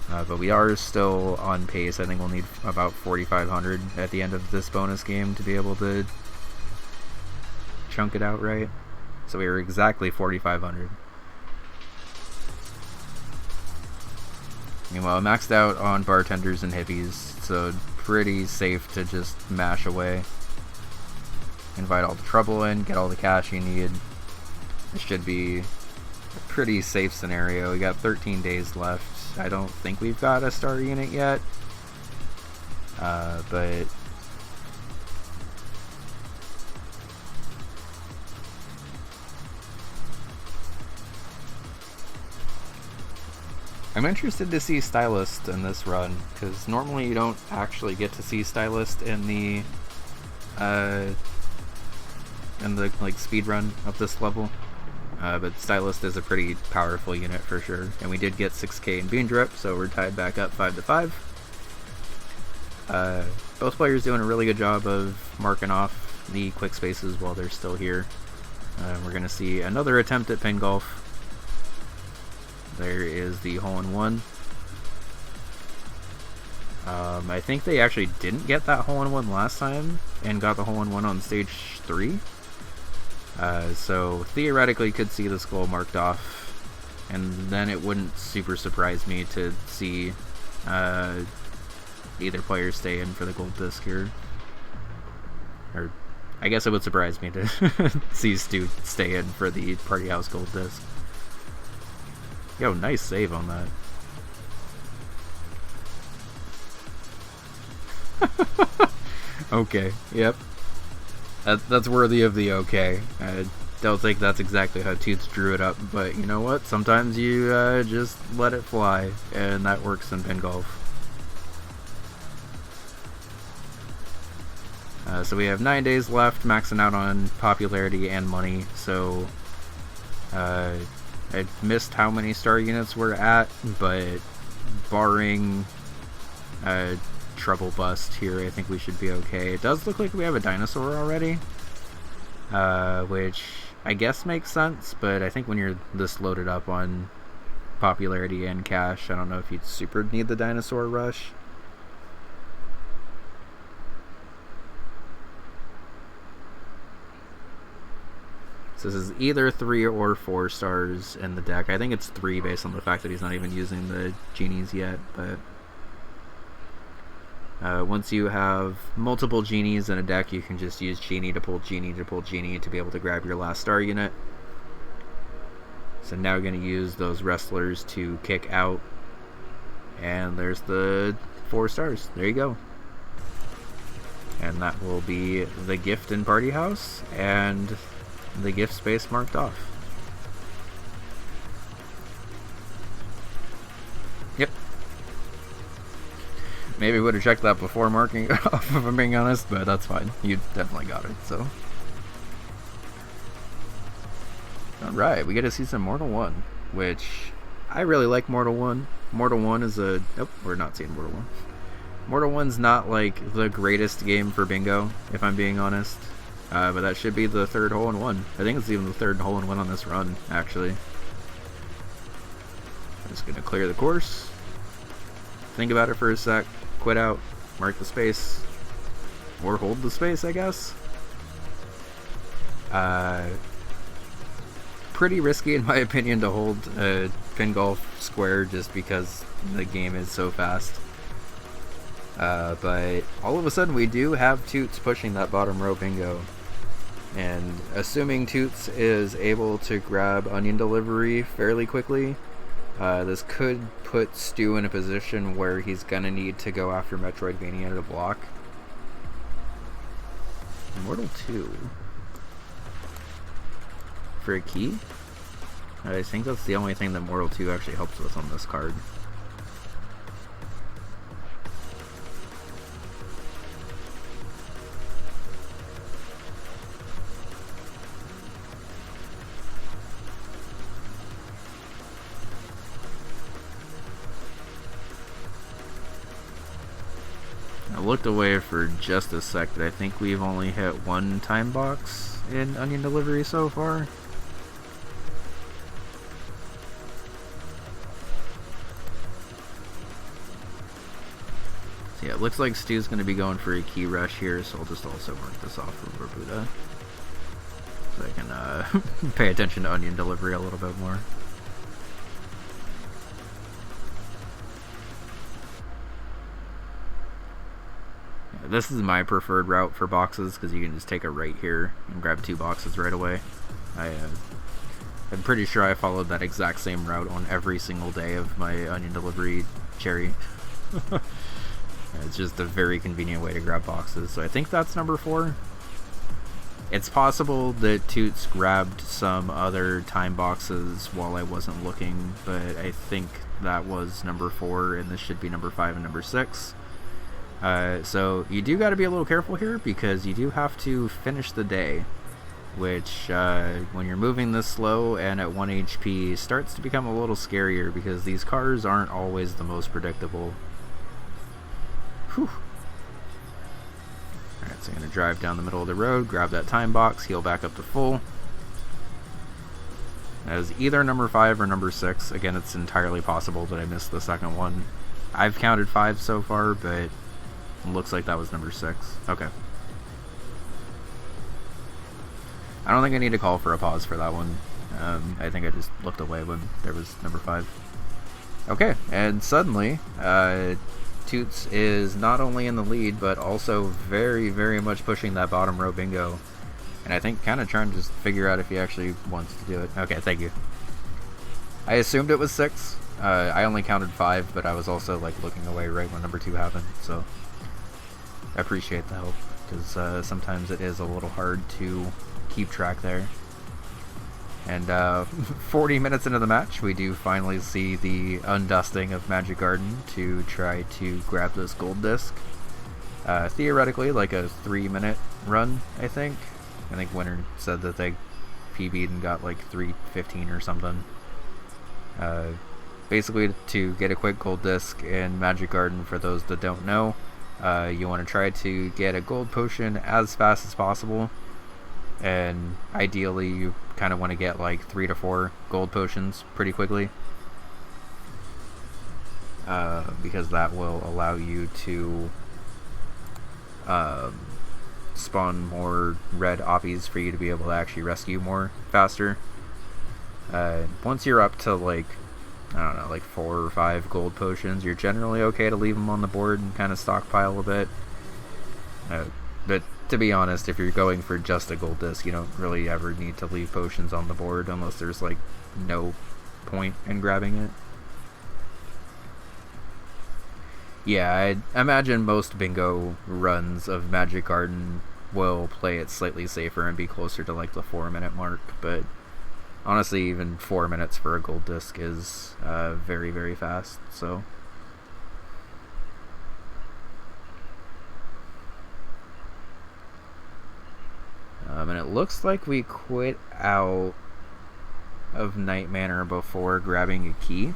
But we are still on pace. I think we'll need about 4,500 at the end of this bonus game to be able to chunk it out right. So we are exactly 4,500. Meanwhile, I maxed out on bartenders and hippies, so pretty safe to just mash away. Invite all the trouble in, get all the cash you need. This should be a pretty safe scenario. We got 13 days left. I don't think we've got a star unit yet, but I'm interested to see Stylist in this run, because normally you don't actually get to see Stylist in the like speed run of this level, but Stylist is a pretty powerful unit for sure, and we did get 6k in Bean Drip, so we're tied back up 5-5. Both players doing a really good job of marking off the quick spaces while they're still here. We're going to see another attempt at pin golf. There is the hole-in-one. I think they actually didn't get that hole-in-one last time and got the hole-in-one on stage 3. So theoretically could see this goal marked off, and then it wouldn't super surprise me to see either player stay in for the gold disc here. Or I guess it would surprise me to see Stu stay in for the Party House gold disc. Yo, nice save on that. Okay, yep. That's worthy of the okay. I don't think that's exactly how Tutes drew it up, but you know what? Sometimes you just let it fly, and that works in pin golf. So we have 9 days left, maxing out on popularity and money, so I missed how many star units we're at, but barring trouble bust here, I think we should be okay. It does look like we have a dinosaur already, which I guess makes sense, but I think when you're this loaded up on popularity and cash, I don't know if you'd super need the dinosaur rush. So this is either 3 or 4 stars in the deck. I think it's 3 based on the fact that he's not even using the genies yet, but once you have multiple genies in a deck, you can just use genie to pull genie to pull genie to be able to grab your last star unit. So now we're going to use those wrestlers to kick out, and there's the 4 stars. There you go. And that will be the gift in Party House and the gift space marked off. Yep. Maybe would have checked that before marking it off, if I'm being honest, but that's fine. You definitely got it, so. Alright, we get to see some Mortal 1, which I really like Mortal 1. Mortal 1 is a... Nope, we're not seeing Mortal 1. Mortal 1's not like the greatest game for bingo, if I'm being honest. But that should be the 3rd hole-in-one. I think it's even the 3rd hole-in-one on this run, actually. I'm just going to clear the course. Think about it for a sec. Quit out. Mark the space. Or hold the space, I guess. Pretty risky, in my opinion, to hold a pin golf square just because the game is so fast. But all of a sudden we do have Toots pushing that bottom row bingo. And assuming Toots is able to grab Onion Delivery fairly quickly, this could put Stu in a position where he's gonna need to go after Metroidvania to block. Mortal 2. For a key? I think that's the only thing that Mortal 2 actually helps with on this card. I looked away for just a sec, but I think we've only hit 1 time box in Onion Delivery so far. So yeah, it looks like Stu's going to be going for a key rush here, so I'll just also mark this off for Barbuda. So I can pay attention to Onion Delivery a little bit more. This is my preferred route for boxes because you can just take a right here and grab 2 boxes right away. I'm pretty sure I followed that exact same route on every single day of my Onion Delivery cherry. It's just a very convenient way to grab boxes. So I think that's number 4. It's possible that Toots grabbed some other time boxes while I wasn't looking, but I think that was number 4, and this should be number 5 and number 6. So you do got to be a little careful here because you do have to finish the day, which when you're moving this slow and at 1 HP starts to become a little scarier because these cars aren't always the most predictable. Whew. Alright, so I'm going to drive down the middle of the road, grab that time box, heal back up to full. That is either number 5 or number 6. Again, it's entirely possible that I missed the second one. I've counted 5 so far, but looks like that was number 6. Okay. I don't think I need to call for a pause for that one. I think I just looked away when there was number 5. Okay, and suddenly, Toots is not only in the lead, but also very, very much pushing that bottom row bingo. And I think kind of trying to just figure out if he actually wants to do it. Okay, thank you. I assumed it was 6. I only counted 5, but I was also like looking away right when number 2 happened, so I appreciate the help, because sometimes it is a little hard to keep track there. And 40 minutes into the match, we do finally see the undusting of Magic Garden to try to grab this gold disc. Theoretically, like a 3-minute run, I think. I think Winner said that they PB'd and got like 3:15 or something. Basically, to get a quick gold disc in Magic Garden, for those that don't know, you want to try to get a gold potion as fast as possible, and ideally you kind of want to get like 3 to 4 gold potions pretty quickly, because that will allow you to spawn more red oppies for you to be able to actually rescue more faster. Once you're up to like, I don't know, like 4 or 5 gold potions, you're generally okay to leave them on the board and kind of stockpile a bit. But to be honest, if you're going for just a gold disc, you don't really ever need to leave potions on the board unless there's like no point in grabbing it. Yeah, I imagine most bingo runs of Magic Garden will play it slightly safer and be closer to like the 4-minute mark, but honestly, even 4 minutes for a gold disc is very, very fast, so... and it looks like we quit out of Night Manor before grabbing a key.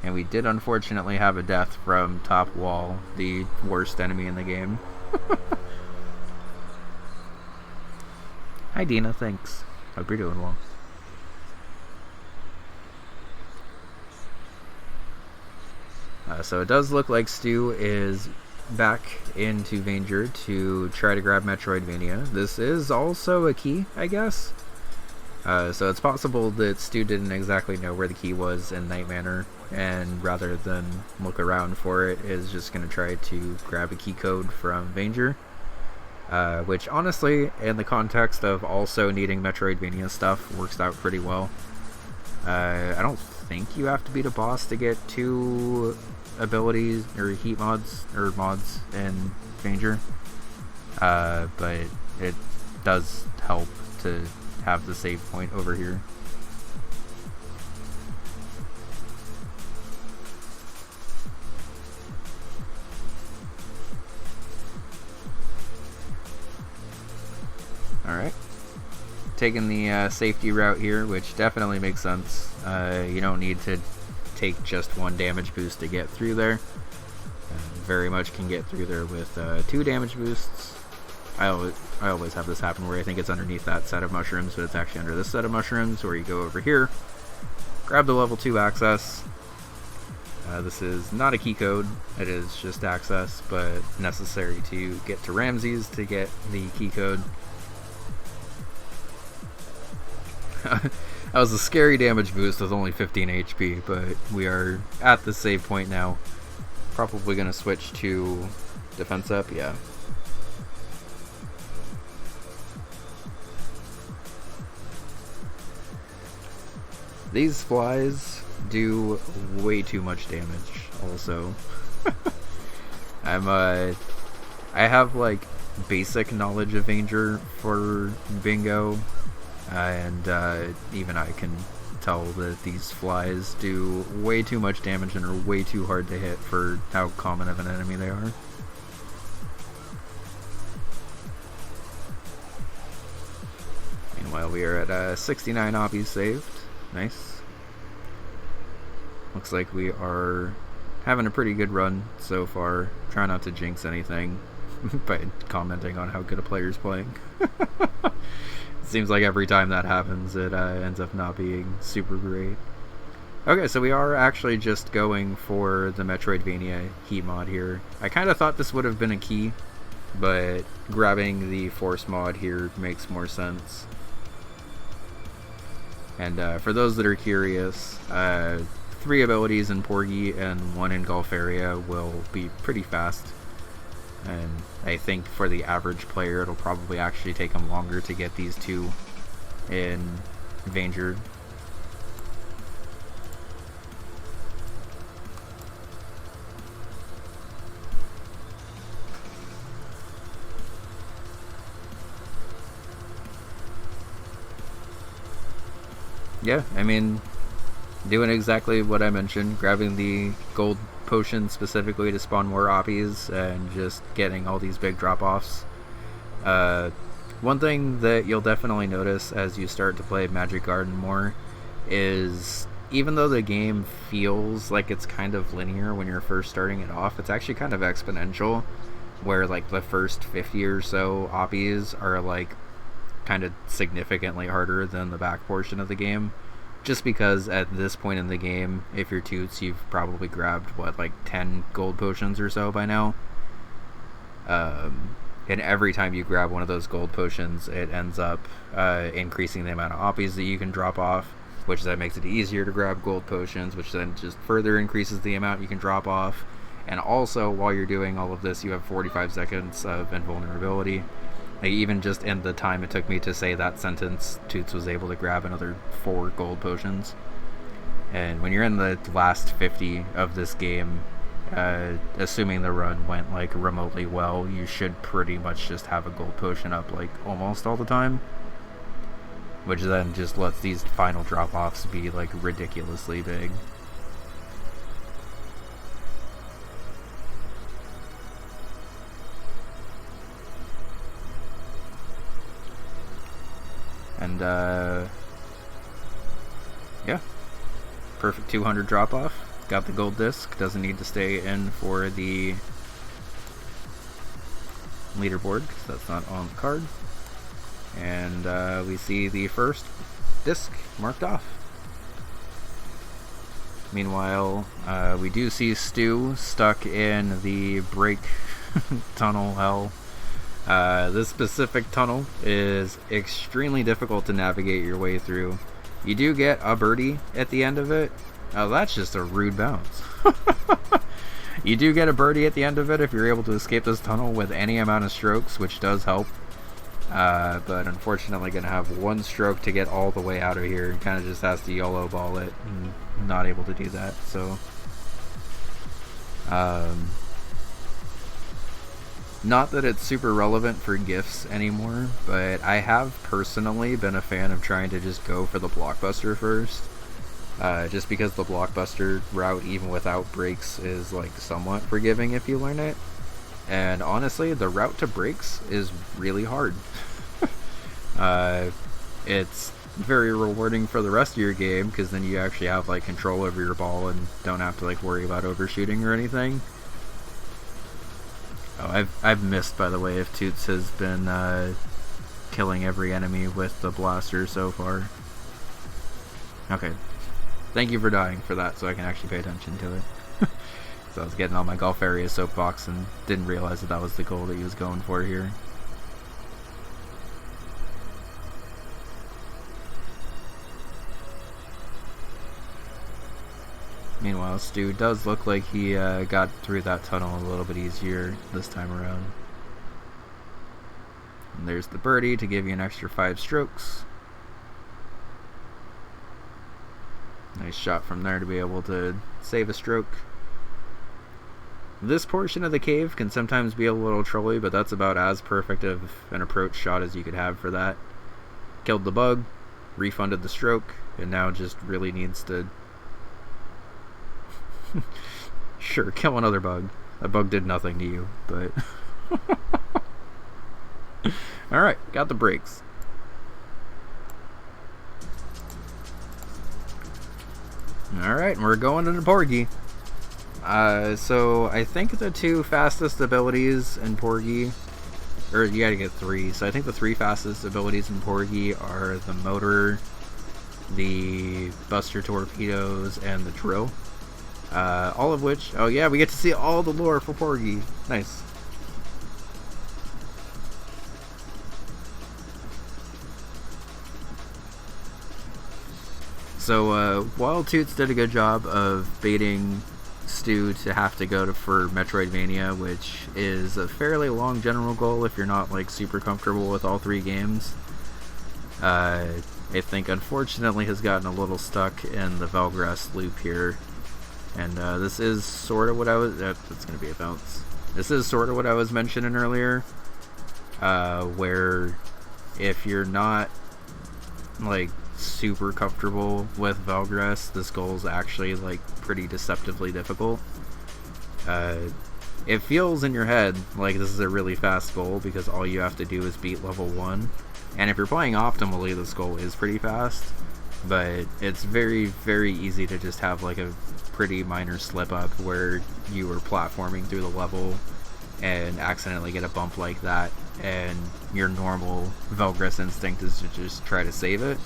And we did unfortunately have a death from Top Wall, the worst enemy in the game. Hi Dina, thanks. Hope you're doing well. So it does look like Stu is back into Vanger to try to grab Metroidvania. This is also a key, I guess. So it's possible that Stu didn't exactly know where the key was in Night Manor, and rather than look around for it, is just going to try to grab a key code from Vanger. Which honestly, in the context of also needing Metroidvania stuff, works out pretty well. I don't think you have to beat a boss to get 2 abilities or heat mods or mods in Vanger, but it does help to have the save point over here. Alright. Taking the safety route here, which definitely makes sense. You don't need to take just 1 damage boost to get through there. Very much can get through there with 2 damage boosts. I always have this happen where I think it's underneath that set of mushrooms, but it's actually under this set of mushrooms, where you go over here, grab the level 2 access. This is not a key code, it is just access, but necessary to get to Ramses to get the key code. That was a scary damage boost with only 15 HP, but we are at the save point now. Probably going to switch to defense up, yeah. These flies do way too much damage, also. I have, like, basic knowledge of Vanger for Bingo, and even I can tell that these flies do way too much damage and are way too hard to hit for how common of an enemy they are. Meanwhile, we are at 69 obbies saved. Nice. Looks like we are having a pretty good run so far. Try not to jinx anything by commenting on how good a player's playing. Seems like every time that happens, it ends up not being super great. Okay, so we are actually just going for the Metroidvania key mod here. I kind of thought this would have been a key, but grabbing the Force mod here makes more sense. And for those that are curious, 3 abilities in Porgy and 1 in Golf Area will be pretty fast. And I think for the average player, it'll probably actually take them longer to get these 2 in Vanger. Yeah, I mean, doing exactly what I mentioned, grabbing the gold potion specifically to spawn more oppies and just getting all these big drop-offs. One thing that you'll definitely notice as you start to play Magic Garden more is, even though the game feels like it's kind of linear when you're first starting it off, it's actually kind of exponential, where like the first 50 or so oppies are like kind of significantly harder than the back portion of the game. Just because at this point in the game, if you're tutes, you've probably grabbed, what, like 10 gold potions or so by now. and every time you grab one of those gold potions, it ends up increasing the amount of oppies that you can drop off, which then makes it easier to grab gold potions, which then just further increases the amount you can drop off. And also, while you're doing all of this, you have 45 seconds of invulnerability. Like, even just in the time it took me to say that sentence, Toots was able to grab another 4 gold potions. And when you're in the last 50 of this game, assuming the run went like remotely well, you should pretty much just have a gold potion up like almost all the time, which then just lets these final drop-offs be like ridiculously big. And yeah, perfect 200 drop-off. Got the gold disc, doesn't need to stay in for the leaderboard because that's not on the card. And we see the first disc marked off. Meanwhile, we do see Stu stuck in the break tunnel hell. This specific tunnel is extremely difficult to navigate your way through. You do get a birdie at the end of it. Oh, that's just a rude bounce. You do get a birdie at the end of it if you're able to escape this tunnel with any amount of strokes, which does help. But unfortunately going to have 1 stroke to get all the way out of here. Kind of just has to YOLO ball it, and not able to do that. So, not that it's super relevant for gifts anymore, but I have personally been a fan of trying to just go for the blockbuster first. Just because the blockbuster route, even without breaks, is like somewhat forgiving if you learn it. And honestly, the route to breaks is really hard. It's very rewarding for the rest of your game, because then you actually have like control over your ball and don't have to like worry about overshooting or anything. Oh, I've missed, by the way, if Toots has been killing every enemy with the blaster so far. Okay. Thank you for dying for that, so I can actually pay attention to it. So I was getting on my golf area soapbox and didn't realize that that was the goal that he was going for here. Meanwhile, Stu does look like he got through that tunnel a little bit easier this time around. And there's the birdie to give you an extra 5 strokes. Nice shot from there to be able to save a stroke. This portion of the cave can sometimes be a little trolly, but that's about as perfect of an approach shot as you could have for that. Killed the bug, refunded the stroke, and now just really needs to... Sure, kill another bug. That bug did nothing to you, but... Alright, got the brakes. Alright, we're going to the Porgy. So I think the 2 fastest abilities in Porgy, or you gotta get 3, so I think the 3 fastest abilities in Porgy are the motor, the buster torpedoes, and the drill. All of which, oh yeah, we get to see all the lore for Porgy. Nice. So, while Toots did a good job of baiting Stu to have to go for Metroidvania, which is a fairly long general goal if you're not, like, super comfortable with all 3 games, I think, unfortunately, has gotten a little stuck in the Velgrass loop here. And, this is sort of what I was... that's gonna be a bounce. This is sort of what I was mentioning earlier, where if you're not, like, super comfortable with Velgrass, this goal is actually like pretty deceptively difficult. It feels in your head like this is a really fast goal because all you have to do is beat level 1, and if you're playing optimally, this goal is pretty fast, but it's very, very easy to just have like a pretty minor slip up where you were platforming through the level and accidentally get a bump like that, and your normal Velgrass instinct is to just try to save it,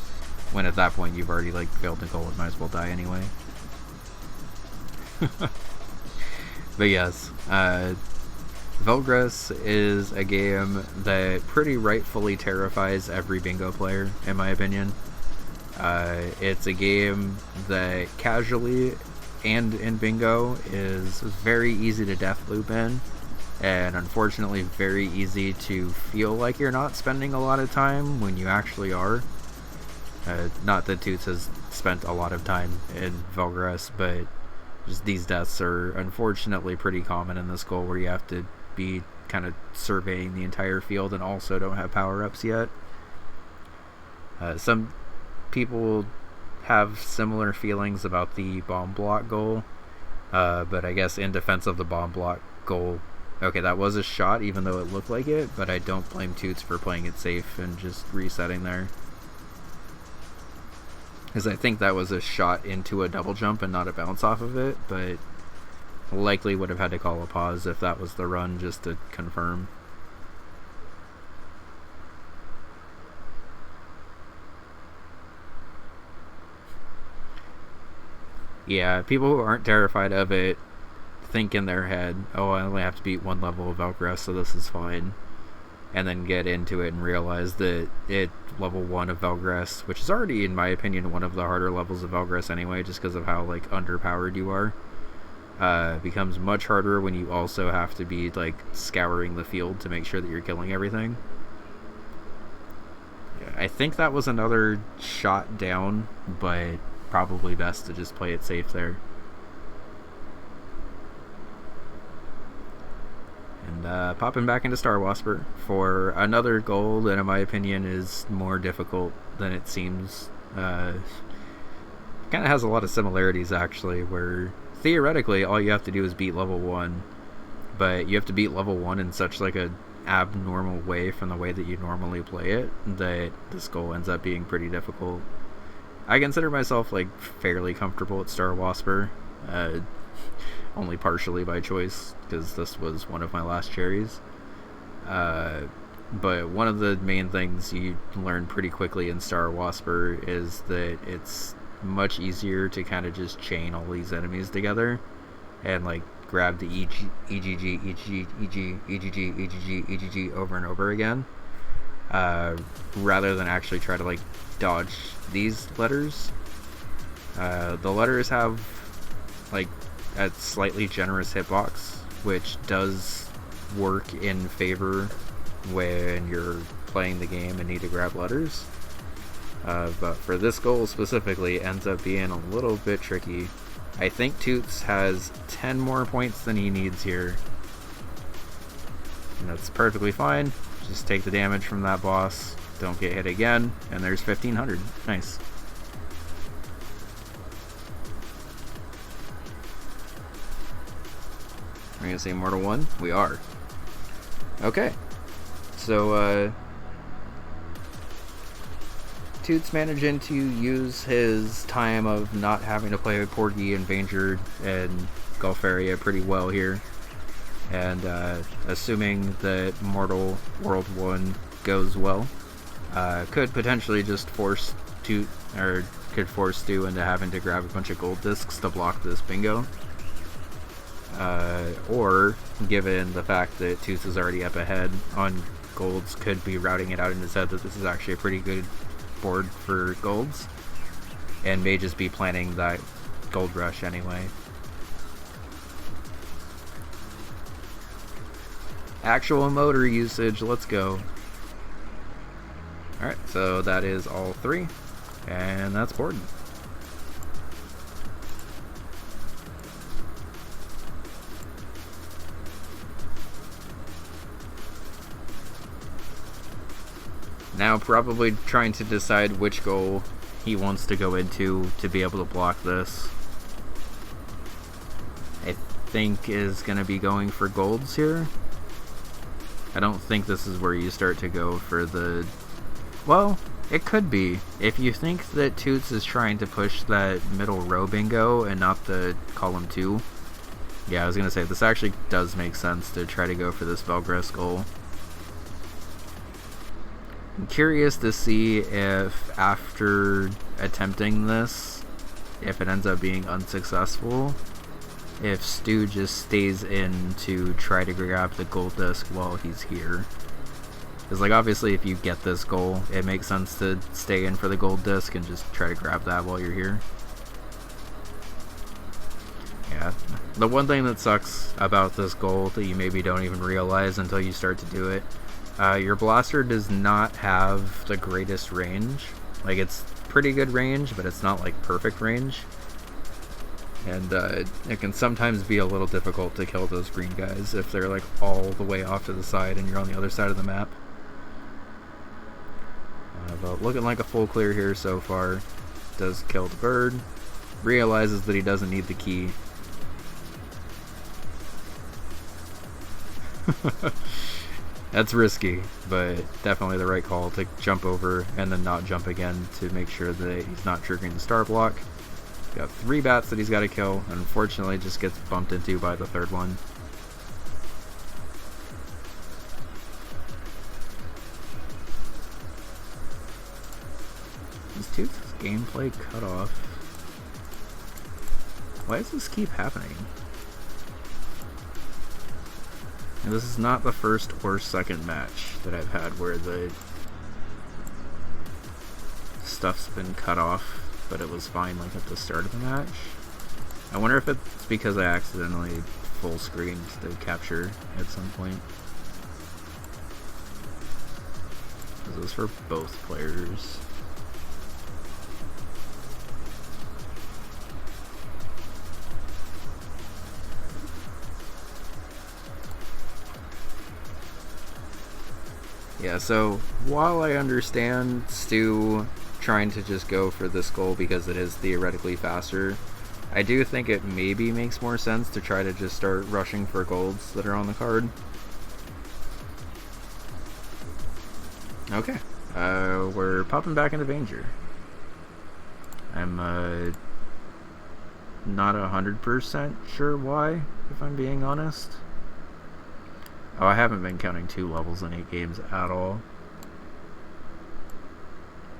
when at that point you've already like failed the goal and might as well die anyway. But yes, Velgress is a game that pretty rightfully terrifies every bingo player, in my opinion. It's a game that casually and in bingo is very easy to death loop in, and unfortunately very easy to feel like you're not spending a lot of time when you actually are. Not that Toots has spent a lot of time in Velgress, but just these deaths are unfortunately pretty common in this goal, where you have to be kind of surveying the entire field and also don't have power-ups yet. Some people have similar feelings about the bomb block goal, but I guess in defense of the bomb block goal, okay, that was a shot even though it looked like it, but I don't blame Toots for playing it safe and just resetting there, because I think that was a shot into a double jump and not a bounce off of it, but likely would have had to call a pause if that was the run, just to confirm. Yeah, people who aren't terrified of it think in their head, oh, I only have to beat one level of Velgress, so this is fine. And then get into it and realize that level 1 of Velgress, which is already, in my opinion, one of the harder levels of Velgress anyway, just because of how, like, underpowered you are, becomes much harder when you also have to be, like, scouring the field to make sure that you're killing everything. Yeah, I think that was another shot down, but probably best to just play it safe there. And popping back into Star Wasper for another goal that, in my opinion, is more difficult than it seems. Kind of has a lot of similarities, actually, where theoretically all you have to do is beat level 1, but you have to beat level 1 in such like a abnormal way from the way that you normally play it that this goal ends up being pretty difficult. I consider myself like fairly comfortable at Star Wasper, only partially by choice, because this was one of my last cherries. But one of the main things you learn pretty quickly in Star Wasper is that it's much easier to kind of just chain all these enemies together and like grab the EGG, EGG, EGG, EGG, EGG, EGG over and over again, rather than actually try to like dodge these letters. The letters have like a slightly generous hitbox, which does work in favor when you're playing the game and need to grab letters. But for this goal specifically, it ends up being a little bit tricky. I think Toots has 10 more points than he needs here. And that's perfectly fine. Just take the damage from that boss. Don't get hit again. And there's 1500. Nice. Are we gonna say Mortal 1? We are. Okay. So, Toots managing to use his time of not having to play with Porgy and Vangerd and Golfaria pretty well here. And assuming that Mortal World 1 goes well, could potentially just force Stu into having to grab a bunch of gold discs to block this bingo. Or, given the fact that Toots is already up ahead on golds, could be routing it out in his head that this is actually a pretty good board for golds, and may just be planning that gold rush anyway. Actual motor usage, let's go. Alright, so that is all 3, and that's board. Now probably trying to decide which goal he wants to go into to be able to block this. I think is going to be going for golds here. I don't think this is where you start to go for the... Well, it could be. If you think that Toots is trying to push that middle row bingo and not the column 2. Yeah, I was going to say, this actually does make sense to try to go for this Velgress goal. I'm curious to see if after attempting this, if it ends up being unsuccessful, if Stu just stays in to try to grab the gold disc while he's here. Because, like, obviously if you get this goal, it makes sense to stay in for the gold disc and just try to grab that while you're here. Yeah, the one thing that sucks about this goal that you maybe don't even realize until you start to do it, your blaster does not have the greatest range. Like, it's pretty good range, but it's not like perfect range. And it can sometimes be a little difficult to kill those green guys if they're like all the way off to the side and you're on the other side of the map. But looking like a full clear here so far. Does kill the bird. Realizes that he doesn't need the key. That's risky, but definitely the right call to jump over and then not jump again to make sure that he's not triggering the star block. Got 3 bats that he's got to kill, and unfortunately just gets bumped into by the third one. Is Toots' gameplay cut off? Why does this keep happening? And this is not the first or second match that I've had where the stuff's been cut off, but it was fine like at the start of the match. I wonder if it's because I accidentally full screened the capture at some point. This is for both players. Yeah, so while I understand Stu trying to just go for this goal because it is theoretically faster, I do think it maybe makes more sense to try to just start rushing for golds that are on the card. Okay, we're popping back into danger. I'm not 100% sure why, if I'm being honest. Oh, I haven't been counting 2 levels in 8 games at all.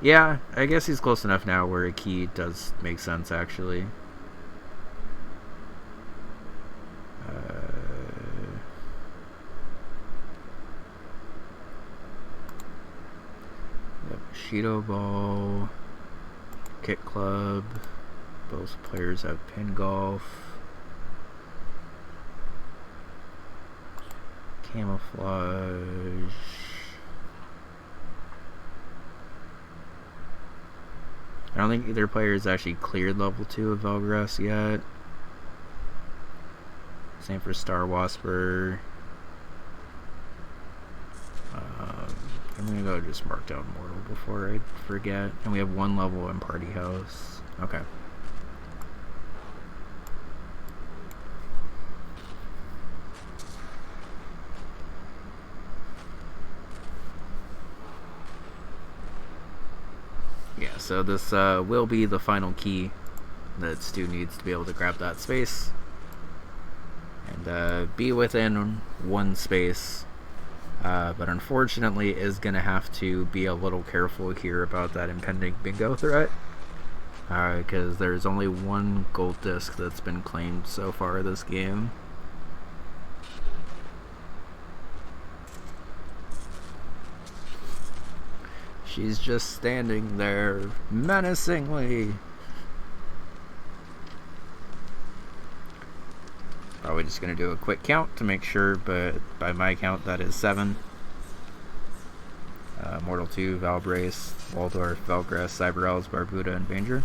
Yeah, I guess he's close enough now where a key does make sense, actually. Yep, Bushido Ball, Kick Club. Both players have Pin Golf. Camouflage. I don't think either player has actually cleared level 2 of Velgress yet. Same for Star Wasper. I'm gonna go just mark down Mortal before I forget. And we have 1 level in Party House. Okay. Yeah, so this will be the final key that Stu needs to be able to grab that space and be within 1 space, but unfortunately is going to have to be a little careful here about that impending bingo threat, because there's only 1 gold disc that's been claimed so far this game. She's just standing there menacingly. Probably just gonna do a quick count to make sure, but by my count that is 7. Mortal 2, Valbrace, Waldorf, Velgress, Cyberelves, Barbuda, and Banger.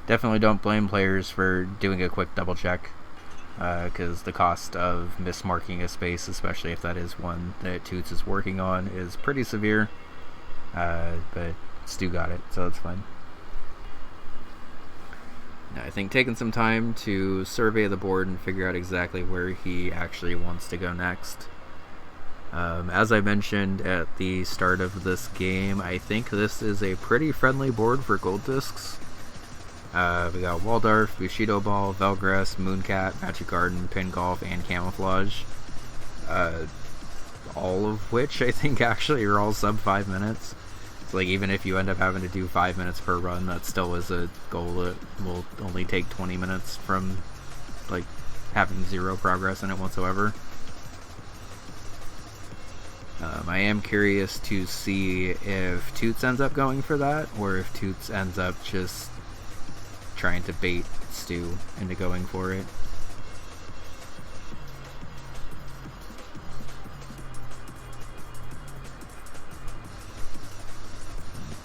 Definitely don't blame players for doing a quick double check, because the cost of mismarking a space, especially if that is one that Toots is working on, is pretty severe. But Stu got it, so it's fine. Now, I think taking some time to survey the board and figure out exactly where he actually wants to go next. As I mentioned at the start of this game, I think this is a pretty friendly board for gold discs. We got Waldorf, Bushido Ball, Velgress, Mooncat, Magic Garden, Pin Golf, and Camouflage. All of which I think actually are all sub 5 minutes. Like, even if you end up having to do 5 minutes per run, that still is a goal that will only take 20 minutes from, like, having zero progress in it whatsoever. I am curious to see if Toots ends up going for that, or if Toots ends up just trying to bait Stu into going for it.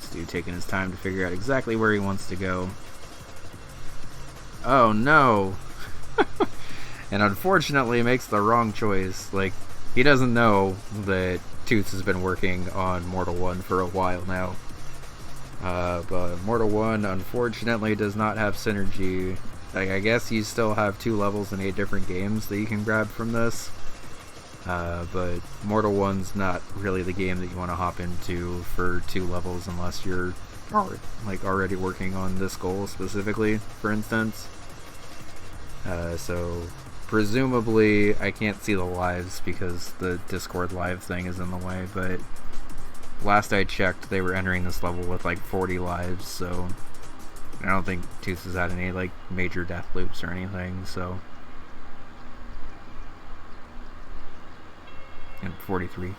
Stu taking his time to figure out exactly where he wants to go. Oh no! And unfortunately makes the wrong choice. Like, he doesn't know that Toots has been working on Mortal 1 for a while now. But Mortal 1 unfortunately does not have synergy. Like, I guess you still have 2 levels in 8 different games that you can grab from this. But Mortal 1's not really the game that you want to hop into for 2 levels unless you're already working on this goal specifically, for instance. So presumably I can't see the lives because the Discord live thing is in the way, but last I checked they were entering this level with like 40 lives, so I don't think Toots has had any like major death loops or anything, so. And 43.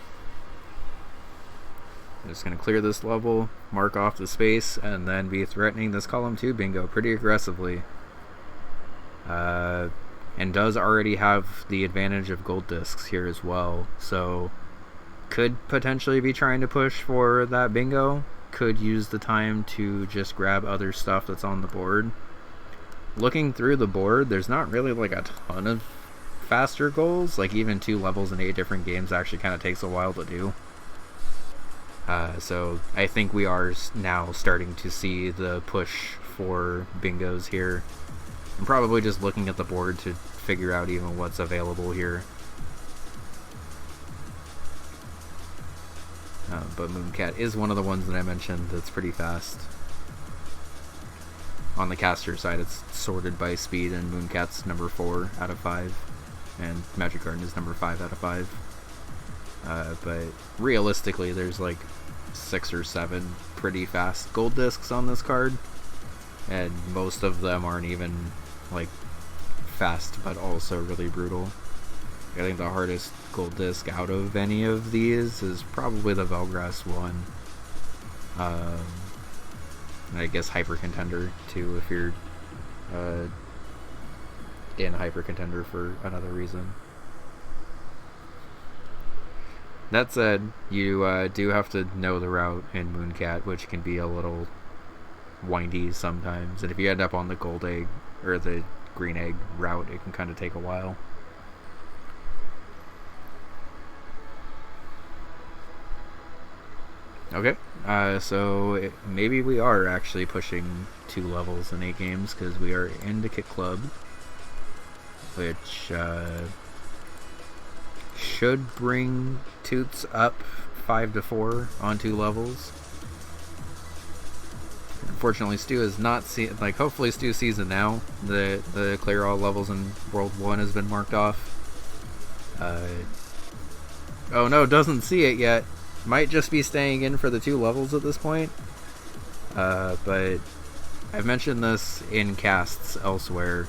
I'm just going to clear this level, mark off the space, and then be threatening this column 2 bingo pretty aggressively. And does already have the advantage of gold discs here as well, so could potentially be trying to push for that bingo. Could use the time to just grab other stuff that's on the board. Looking through the board, there's not really like a ton of faster goals. Like, even 2 levels in 8 different games actually kind of takes a while to do. So I think we are now starting to see the push for bingos here. I'm probably just looking at the board to figure out even what's available here. But Mooncat is one of the ones that I mentioned that's pretty fast. On the caster side, it's sorted by speed, and Mooncat's number 4 out of 5, and Magic Garden is number 5 out of 5. But realistically, there's like 6 or 7 pretty fast gold discs on this card, and most of them aren't even like fast, but also really brutal. I think the hardest gold disc out of any of these is probably the Velgrass one. I guess Hyper Contender too, if you're in Hyper Contender for another reason. That said, you do have to know the route in Mooncat, which can be a little windy sometimes, and if you end up on the gold egg or the green egg route, it can kind of take a while. Okay, so maybe we are actually pushing 2 levels in 8 games, because we are into Kit Club, which should bring Toots up 5 to 4 on 2 levels. Unfortunately, Stu has not seen, like, hopefully Stu sees it now. The clear all levels in World 1 has been marked off. Oh no, doesn't see it yet. Might just be staying in for the 2 levels at this point. But I've mentioned this in casts elsewhere.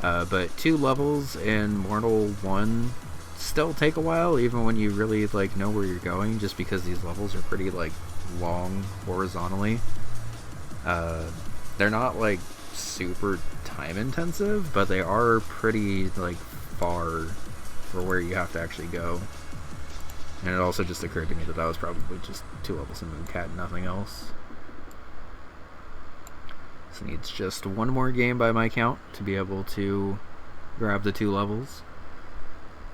But 2 levels in Mortal 1 still take a while, even when you really like know where you're going, just because these levels are pretty like long horizontally. They're not like super time intensive, but they are pretty like far for where you have to actually go. And it also just occurred to me that was probably just 2 levels in Mooncat and nothing else. This needs just 1 more game by my count to be able to grab the 2 levels.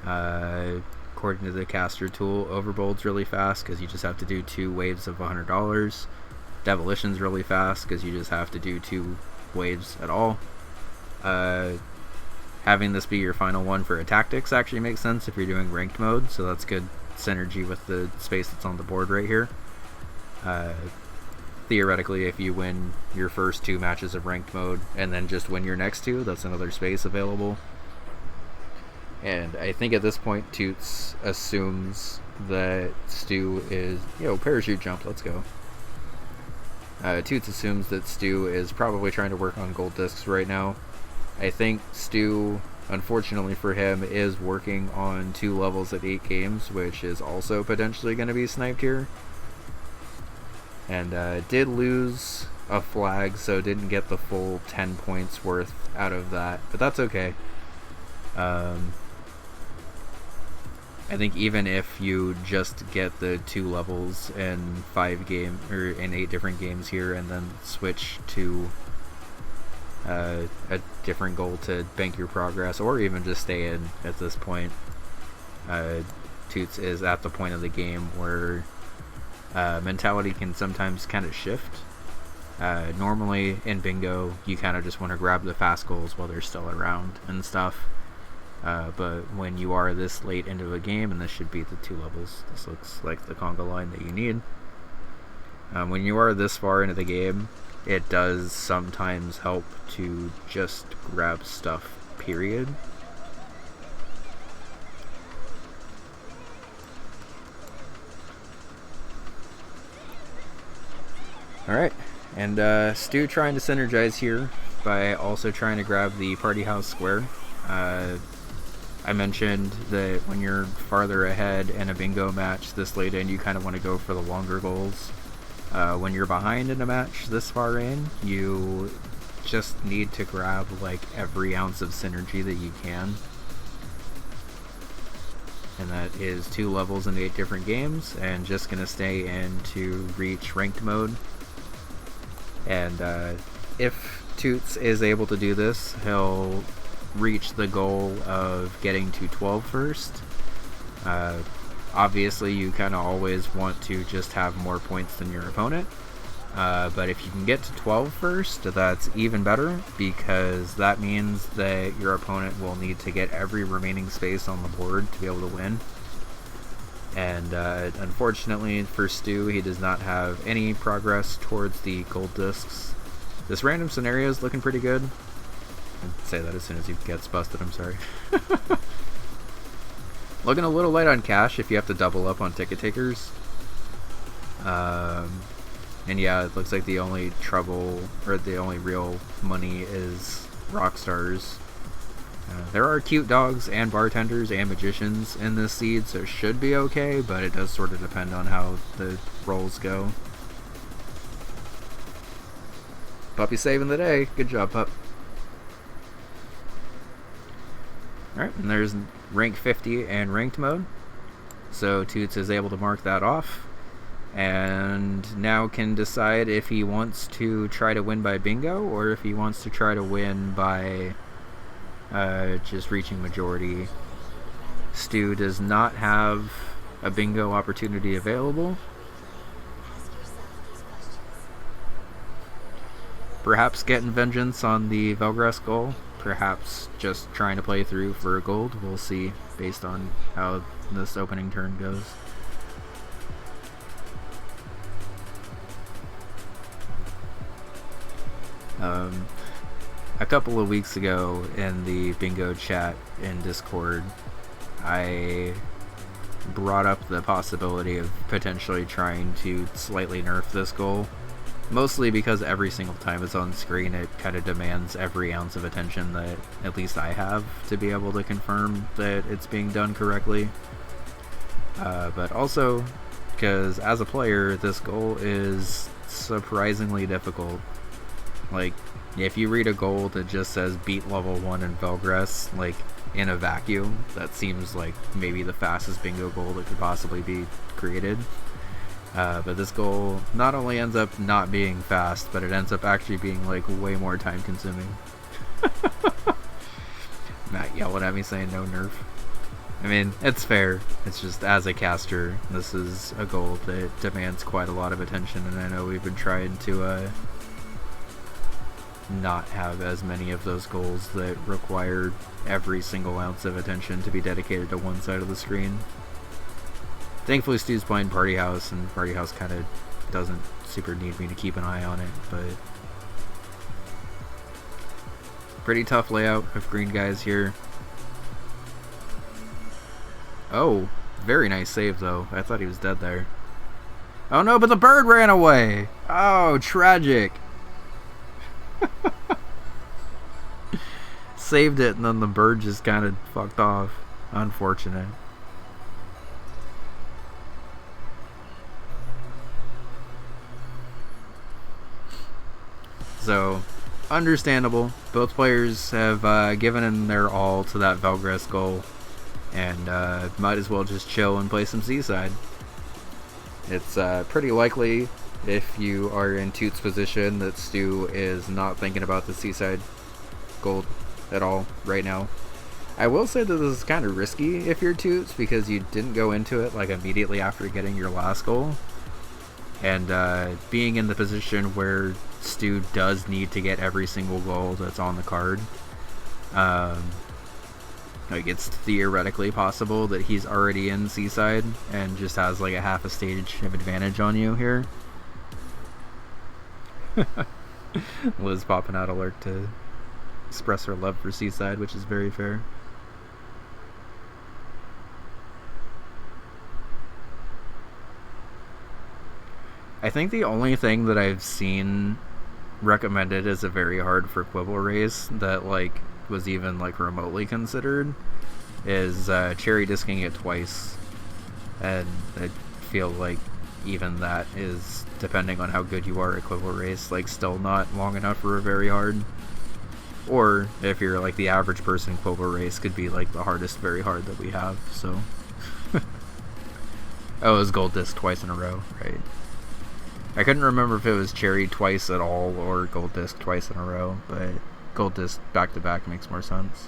According to the caster tool, Overbold's really fast because you just have to do 2 waves of $100. Demolition's really fast because you just have to do 2 waves at all. Having this be your final one for a tactics actually makes sense if you're doing ranked mode, so that's good synergy with the space that's on the board right here. Theoretically, if you win your first 2 matches of ranked mode and then just win your next 2, that's another space available. And I think at this point Toots assumes that Stu is, parachute jump, let's go. Toots assumes that Stu is probably trying to work on gold discs right now. I think Stu, unfortunately for him, is working on 2 levels at 8 games, which is also potentially going to be sniped here. And did lose a flag, so didn't get the full 10 points worth out of that, but that's okay. I think even if you just get the 2 levels in 8 different games here, and then switch to a different goal to bank your progress, or even just stay in at this point, Toots is at the point of the game where mentality can sometimes kind of shift. Normally in bingo, you kind of just want to grab the fast goals while they're still around and stuff. But when you are this late into a game, and this should be the 2 levels, this looks like the conga line that you need. When you are this far into the game, it does sometimes help to just grab stuff, period. Alright, and Stu trying to synergize here by also trying to grab the party house square. I mentioned that when you're farther ahead in a bingo match this late in, you kind of want to go for the longer goals. When you're behind in a match this far in, you just need to grab like every ounce of synergy that you can. And that is 2 levels in 8 different games, and just going to stay in to reach ranked mode. And if Toots is able to do this, he'll reach the goal of getting to 12 first. Obviously, you kind of always want to just have more points than your opponent. But if you can get to 12 first, that's even better, because that means that your opponent will need to get every remaining space on the board to be able to win. And unfortunately for Stu, he does not have any progress towards the gold discs. This random scenario is looking pretty good. I'd say that as soon as he gets busted, I'm sorry. Looking a little light on cash if you have to double up on ticket takers. And yeah, it looks like the only trouble, or the only real money, is rock stars. There are cute dogs and bartenders and magicians in this seed, so it should be okay, but it does sort of depend on how the rolls go. Puppy saving the day. Good job, pup. Alright, and there's rank 50 and ranked mode. So Toots is able to mark that off, and now can decide if he wants to try to win by bingo, or if he wants to try to win by just reaching majority. Stu does not have a bingo opportunity available. Perhaps getting vengeance on the Velgras goal, perhaps just trying to play through for a gold. We'll see based on how this opening turn goes. A couple of weeks ago in the bingo chat in Discord, I brought up the possibility of potentially trying to slightly nerf this goal. Mostly because every single time it's on screen, it kind of demands every ounce of attention that at least I have to be able to confirm that it's being done correctly. But also because as a player, this goal is surprisingly difficult. Like, if you read a goal that just says beat level 1 in Velgras, like, in a vacuum, that seems like maybe the fastest bingo goal that could possibly be created. But this goal not only ends up not being fast, but it ends up actually being like way more time consuming. Matt yelling at me saying no nerf. I mean, it's fair. It's just, as a caster, this is a goal that demands quite a lot of attention, and I know we've been trying to not have as many of those goals that require every single ounce of attention to be dedicated to one side of the screen. Thankfully, Stu's playing Party House, and Party House kind of doesn't super need me to keep an eye on it, but pretty tough layout of green guys here. Oh, very nice save, though. I thought he was dead there. Oh no, but the bird ran away! Oh, tragic. Saved it, and then the bird just kind of fucked off. Unfortunate. So, understandable. Both players have given in their all to that Velgress goal, and might as well just chill and play some Seaside. It's pretty likely, if you are in Toots' position, that Stu is not thinking about the Seaside gold at all right now. I will say that this is kind of risky if you're Toots, because you didn't go into it like immediately after getting your last goal, and being in the position where Stu does need to get every single goal that's on the card. Like, it's theoretically possible that he's already in Seaside and just has like a half a stage of advantage on you here. Liz popping out alert to express her love for Seaside, which is very fair. I think the only thing that I've seen recommended as a very hard for Quibble race that like was even like remotely considered is cherry disking it twice, and I feel like even that is, depending on how good you are at Quibble race, like still not long enough for a very hard. Or if you're like the average person, Quibble race could be like the hardest very hard that we have. So oh, it was gold disc twice in a row, right? I couldn't remember if it was cherry twice at all or gold disc twice in a row, but gold disc back to back makes more sense.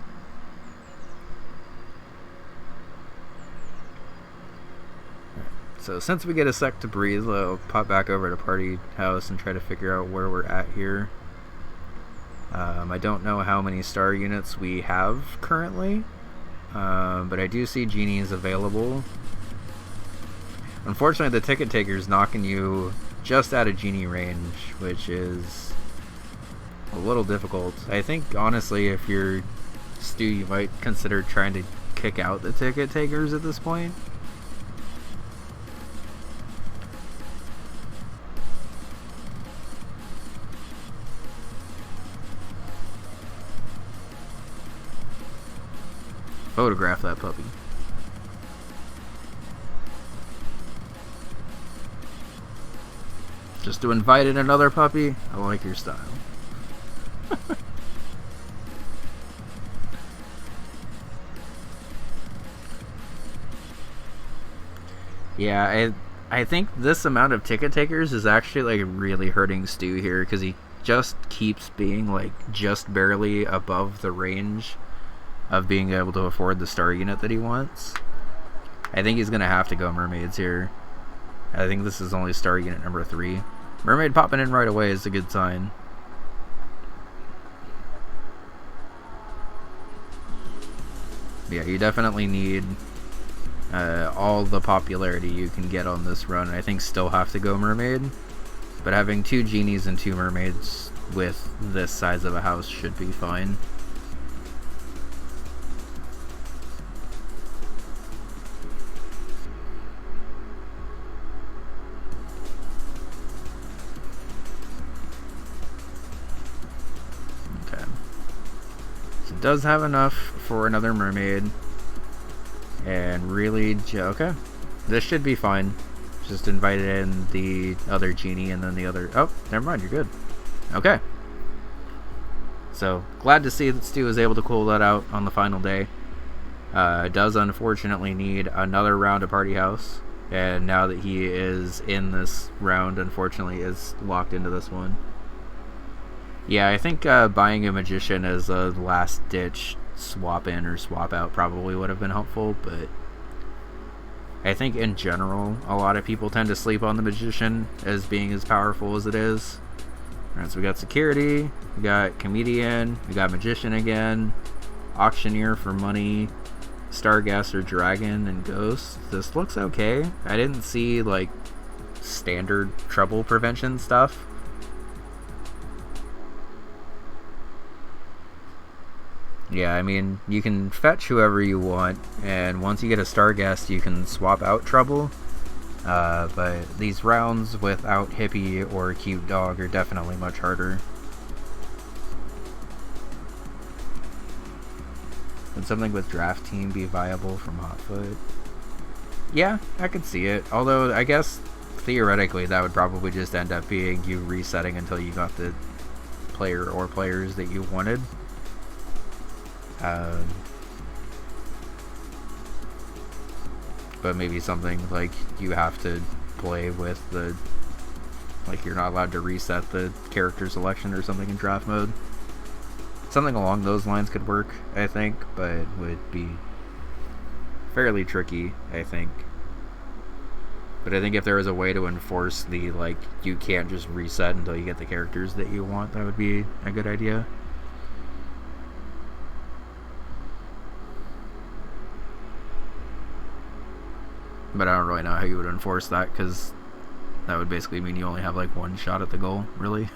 So since we get a sec to breathe, I'll pop back over to Party House and try to figure out where we're at here. I don't know how many star units we have currently, but I do see genies available. Unfortunately, the ticket taker's knocking you just out of genie range, which is a little difficult. I think, honestly, if you're Stu, you might consider trying to kick out the ticket takers at this point. Photograph that puppy. Just to invite in another puppy? I like your style. Yeah, I think this amount of ticket takers is actually like really hurting Stu here, because he just keeps being like just barely above the range of being able to afford the star unit that he wants. I think he's gonna have to go mermaids here. I think this is only star unit number 3. Mermaid popping in right away is a good sign. Yeah, you definitely need all the popularity you can get on this run. I think still have to go mermaid, but having 2 genies and 2 mermaids with this size of a house should be fine. Does have enough for another mermaid, and really okay, this should be fine. Just invited in the other genie and then the other, oh, never mind, you're good. Okay, so glad to see that Stu was able to cool that out on the final day. Does unfortunately need another round of Party House, and now that he is in this round, unfortunately is locked into this one. Yeah, I think buying a Magician as a last-ditch swap in or swap out probably would have been helpful, but I think in general, a lot of people tend to sleep on the Magician as being as powerful as it is. Alright, so we got Security, we got Comedian, we got Magician again, Auctioneer for money, Stargazer, Dragon, and Ghost. This looks okay. I didn't see, like, standard trouble prevention stuff. Yeah, I mean, you can fetch whoever you want, and once you get a Stargast, you can swap out Trouble. But these rounds without Hippie or Cute Dog are definitely much harder. Would something with Draft Team be viable from Hotfoot? Yeah, I could see it. Although, I guess, theoretically, that would probably just end up being you resetting until you got the player or players that you wanted. But maybe something like you have to play with the... Like, you're not allowed to reset the character selection or something in draft mode. Something along those lines could work, I think, but would be fairly tricky, I think. But I think if there was a way to enforce the, like, you can't just reset until you get the characters that you want, that would be a good idea. But I don't really know how you would enforce that, because that would basically mean you only have, like, one shot at the goal, really.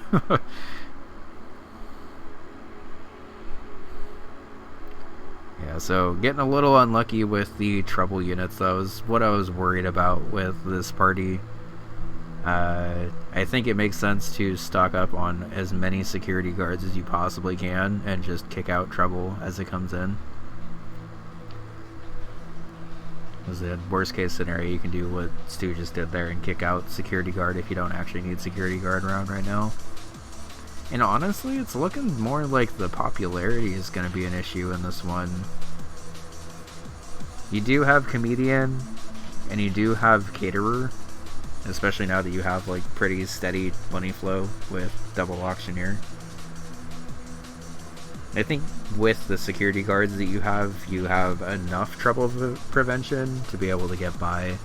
Yeah, so getting a little unlucky with the trouble units. That was what I was worried about with this party. I think it makes sense to stock up on as many security guards as you possibly can and just kick out trouble as it comes in. Because the worst case scenario, you can do what Stu just did there and kick out security guard if you don't actually need security guard around right now. And honestly, it's looking more like the popularity is going to be an issue in this one. You do have Comedian, and you do have Caterer, especially now that you have like pretty steady money flow with Double Auctioneer. I think with the security guards that you have enough trouble prevention to be able to get by.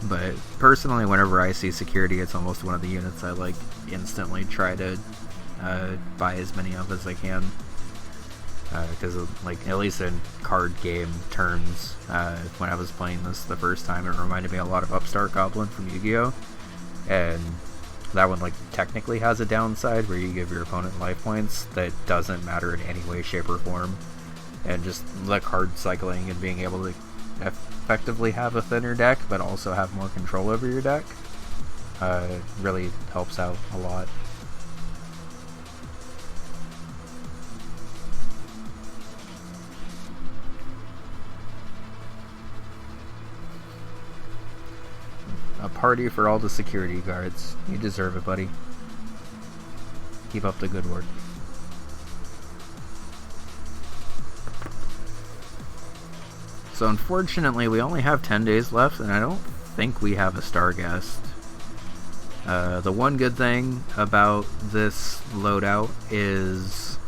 But personally, whenever I see security, it's almost one of the units I like instantly try to buy as many of as I can. Because like, at least in card game terms, when I was playing this the first time, it reminded me a lot of Upstart Goblin from Yu-Gi-Oh! And that one like technically has a downside where you give your opponent life points that doesn't matter in any way, shape, or form. And just the card cycling and being able to effectively have a thinner deck but also have more control over your deck really helps out a lot. A party for all the security guards. You deserve it, buddy. Keep up the good work. So unfortunately, we only have 10 days left, and I don't think we have a star guest. The one good thing about this loadout is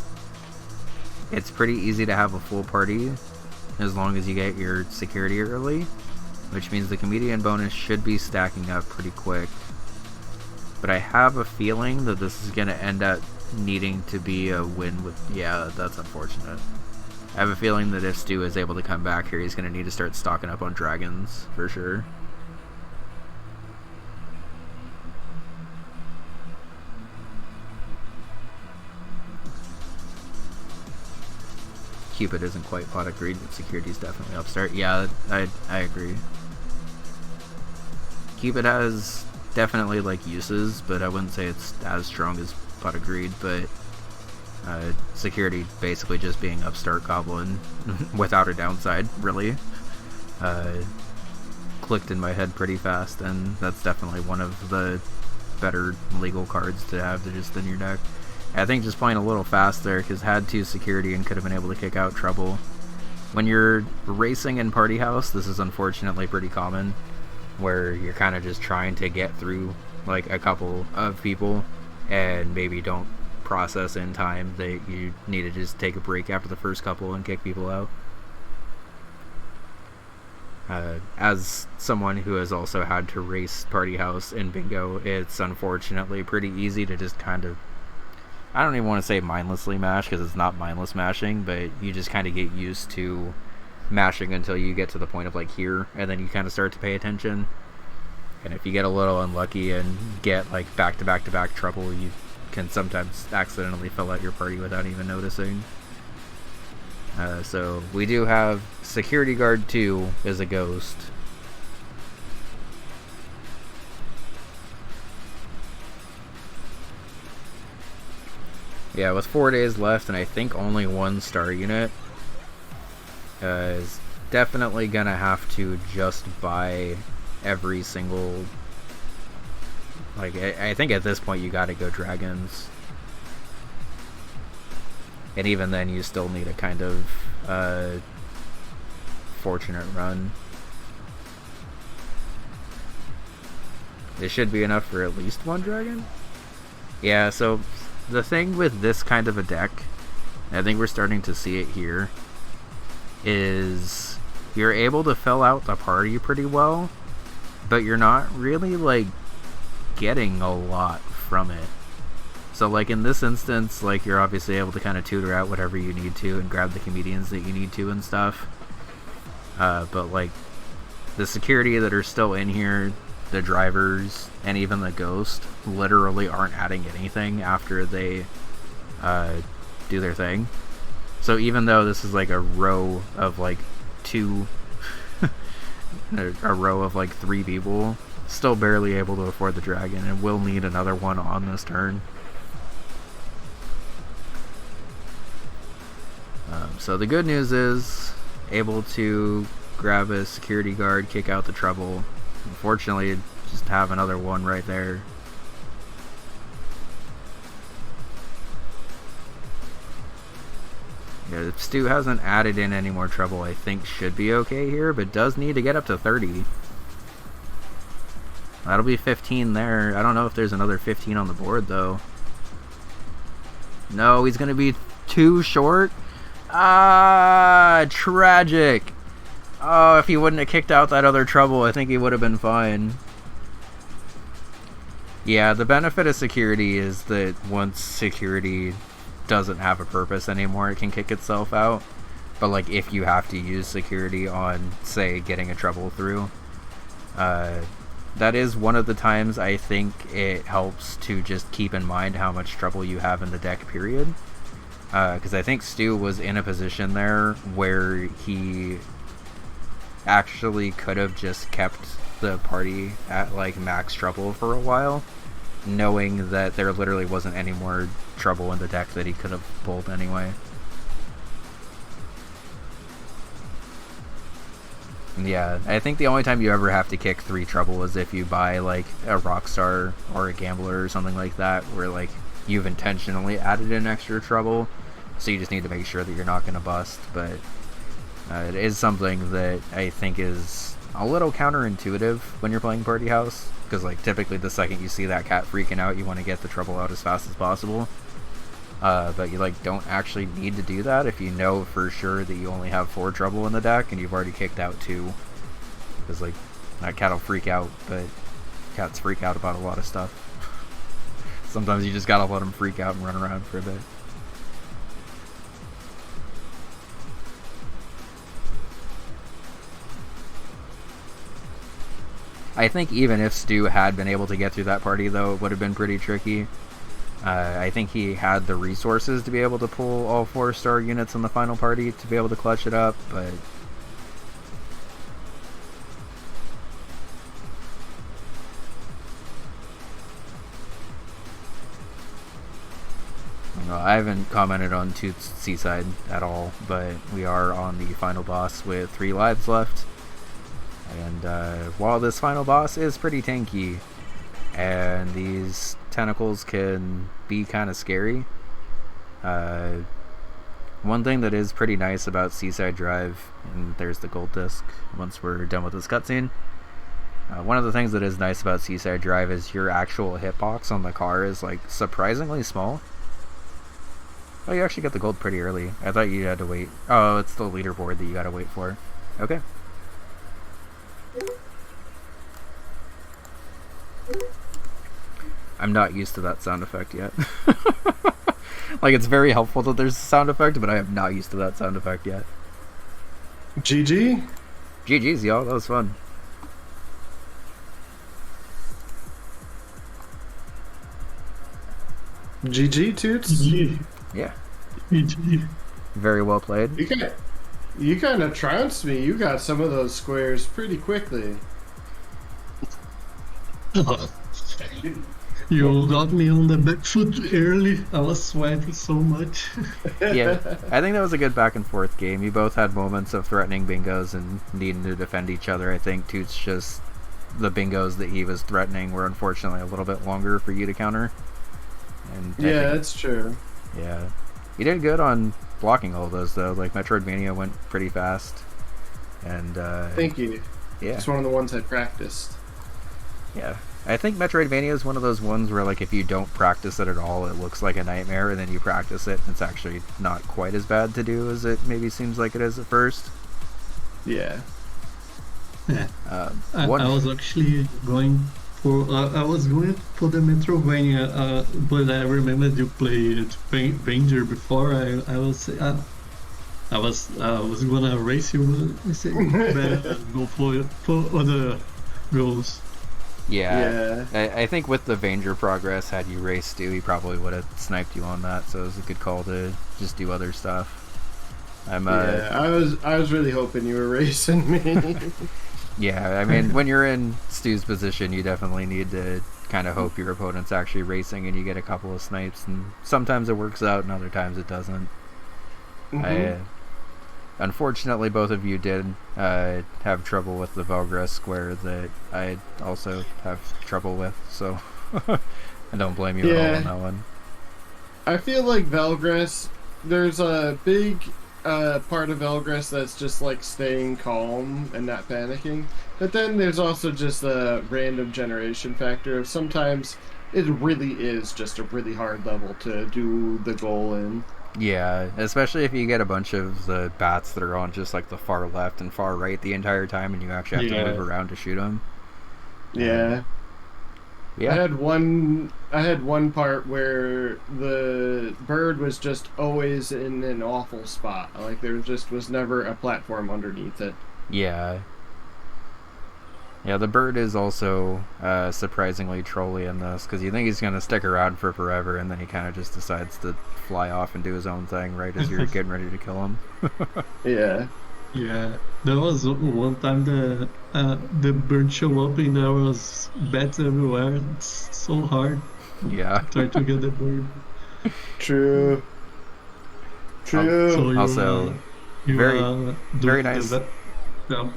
it's pretty easy to have a full party as long as you get your security early, which means the comedian bonus should be stacking up pretty quick. But I have a feeling that this is going to end up needing to be a win with... Yeah, that's unfortunate. I have a feeling that if Stu is able to come back here, he's going to need to start stocking up on dragons, for sure. Cupid isn't quite pot of greed, but security's definitely upstart. Yeah, I agree. Cupid has definitely like uses, but I wouldn't say it's as strong as pot of greed, but security basically just being upstart goblin without a downside, really. Clicked in my head pretty fast, and that's definitely one of the better legal cards to have to just in your deck. I think just playing a little faster, because had 2 security and could have been able to kick out trouble. When you're racing in Party House, this is unfortunately pretty common, where you're kind of just trying to get through like a couple of people and maybe don't process in time that you need to just take a break after the first couple and kick people out. As someone who has also had to race Party House in Bingo, it's unfortunately pretty easy to just kind of, I don't even want to say mindlessly mash, because it's not mindless mashing, but you just kind of get used to mashing until you get to the point of like here, and then you kind of start to pay attention. And if you get a little unlucky and get like back to back to back trouble, you can sometimes accidentally fill out your party without even noticing. So we do have Security Guard 2 is a ghost. Yeah, with 4 days left, and I think only 1 star unit, is definitely gonna have to just buy every single. Like, I think at this point you gotta go dragons. And even then, you still need a kind of fortunate run. This should be enough for at least 1 dragon? Yeah, so the thing with this kind of a deck, I think we're starting to see it here, is you're able to fill out the party pretty well, but you're not really, like, getting a lot from it. So, like, in this instance, like, you're obviously able to kind of tutor out whatever you need to and grab the comedians that you need to and stuff. But, like, the security that are still in here, the drivers, and even the ghost literally aren't adding anything after they do their thing. So even though this is like a row of like 2 a row of like 3 people, still barely able to afford the dragon and will need another one on this turn. So the good news is able to grab a security guard, kick out the trouble. Unfortunately, just have another one right there. Yeah, if Stu hasn't added in any more trouble, I think should be okay here, but does need to get up to 30. That'll be 15 there. I don't know if there's another 15 on the board, though. No, he's going to be too short. Ah, tragic. Oh, if he wouldn't have kicked out that other trouble, I think he would have been fine. Yeah, the benefit of security is that once security doesn't have a purpose anymore, it can kick itself out. But, like, if you have to use security on, say, getting a trouble through, that is one of the times I think it helps to just keep in mind how much trouble you have in the deck, period. Because I think Stu was in a position there where he actually could have just kept the party at like max trouble for a while, knowing that there literally wasn't any more trouble in the deck that he could have pulled anyway. Yeah, I think the only time you ever have to kick 3 trouble is if you buy like a Rockstar or a Gambler or something like that, where like you've intentionally added in extra trouble, so you just need to make sure that you're not going to bust. But it is something that I think is a little counterintuitive when you're playing Party House, because like typically the second you see that cat freaking out, you want to get the trouble out as fast as possible. But you like don't actually need to do that if you know for sure that you only have 4 trouble in the deck and you've already kicked out 2. Because like that cat will freak out, but cats freak out about a lot of stuff. Sometimes you just gotta let them freak out and run around for a bit. I think even if Stu had been able to get through that party, though, it would have been pretty tricky. I think he had the resources to be able to pull all 4-star units in the final party to be able to clutch it up, but I haven't commented on Toots Seaside at all, but we are on the final boss with 3 lives left. And while this final boss is pretty tanky, and these tentacles can be kind of scary, one thing that is pretty nice about Seaside Drive, and there's the gold disc once we're done with this cutscene, one of the things that is nice about Seaside Drive is your actual hitbox on the car is like surprisingly small. Oh, you actually got the gold pretty early. I thought you had to wait. Oh, it's the leaderboard that you gotta wait for. Okay. I'm not used to that sound effect yet. Like, it's very helpful that there's a sound effect, but I am not used to that sound effect yet. GG? GG's, y'all. That was fun. GG, Toots? Yeah. GG. Very well played. You kind of trounced me. You got some of those squares pretty quickly. You got me on the back foot early. I was sweating so much. Yeah, I think that was a good back and forth game. You both had moments of threatening bingos and needing to defend each other. I think Toots just the bingos that he was threatening were unfortunately a little bit longer for you to counter. And Yeah, that's true. Yeah, you did good on blocking all of those though. Like Metroidvania went pretty fast, and Thank you. yeah, It's one of the ones I practiced. yeah. I think Metroidvania is one of those ones where, like, if you don't practice it at all, it looks like a nightmare, and then you practice it, and it's actually not quite as bad to do as it maybe seems like it is at first. Yeah. Yeah. I One, was actually going for I was going for the Metrovania, but I remembered you played Ranger before. I was I was gonna race you, but I said better go for other goals. yeah. I think with the Vanger progress, had you raced Stu, he probably would have sniped you on that. So it was a good call to just do other stuff. I was really hoping you were racing me. Yeah, I mean, when you're in Stu's position, you definitely need to kind of hope your opponent's actually racing and you get a couple of snipes. And sometimes it works out, and other times it doesn't. Mm-hmm. Unfortunately, both of you did have trouble with the Valgress square that I also have trouble with, so I don't blame you at all on that one. I feel like Valgress, there's a big part of Valgress that's just like staying calm and not panicking, but then there's also just a random generation factor of sometimes it really is just a really hard level to do the goal in. Yeah, especially if you get a bunch of the bats that are on just like the far left and far right the entire time, and you actually have to move around to shoot them. Yeah. I had one part where the bird was just always in an awful spot. Like there just was never a platform underneath it. Yeah. Yeah, the bird is also surprisingly trolly in this, because you think he's going to stick around for forever, and then he kind of just decides to fly off and do his own thing right as you're getting ready to kill him. Yeah. Yeah, there was one time the bird showed up and there was bats everywhere. It's so hard. Yeah. Try to get the bird. True. So Also, very nice. No,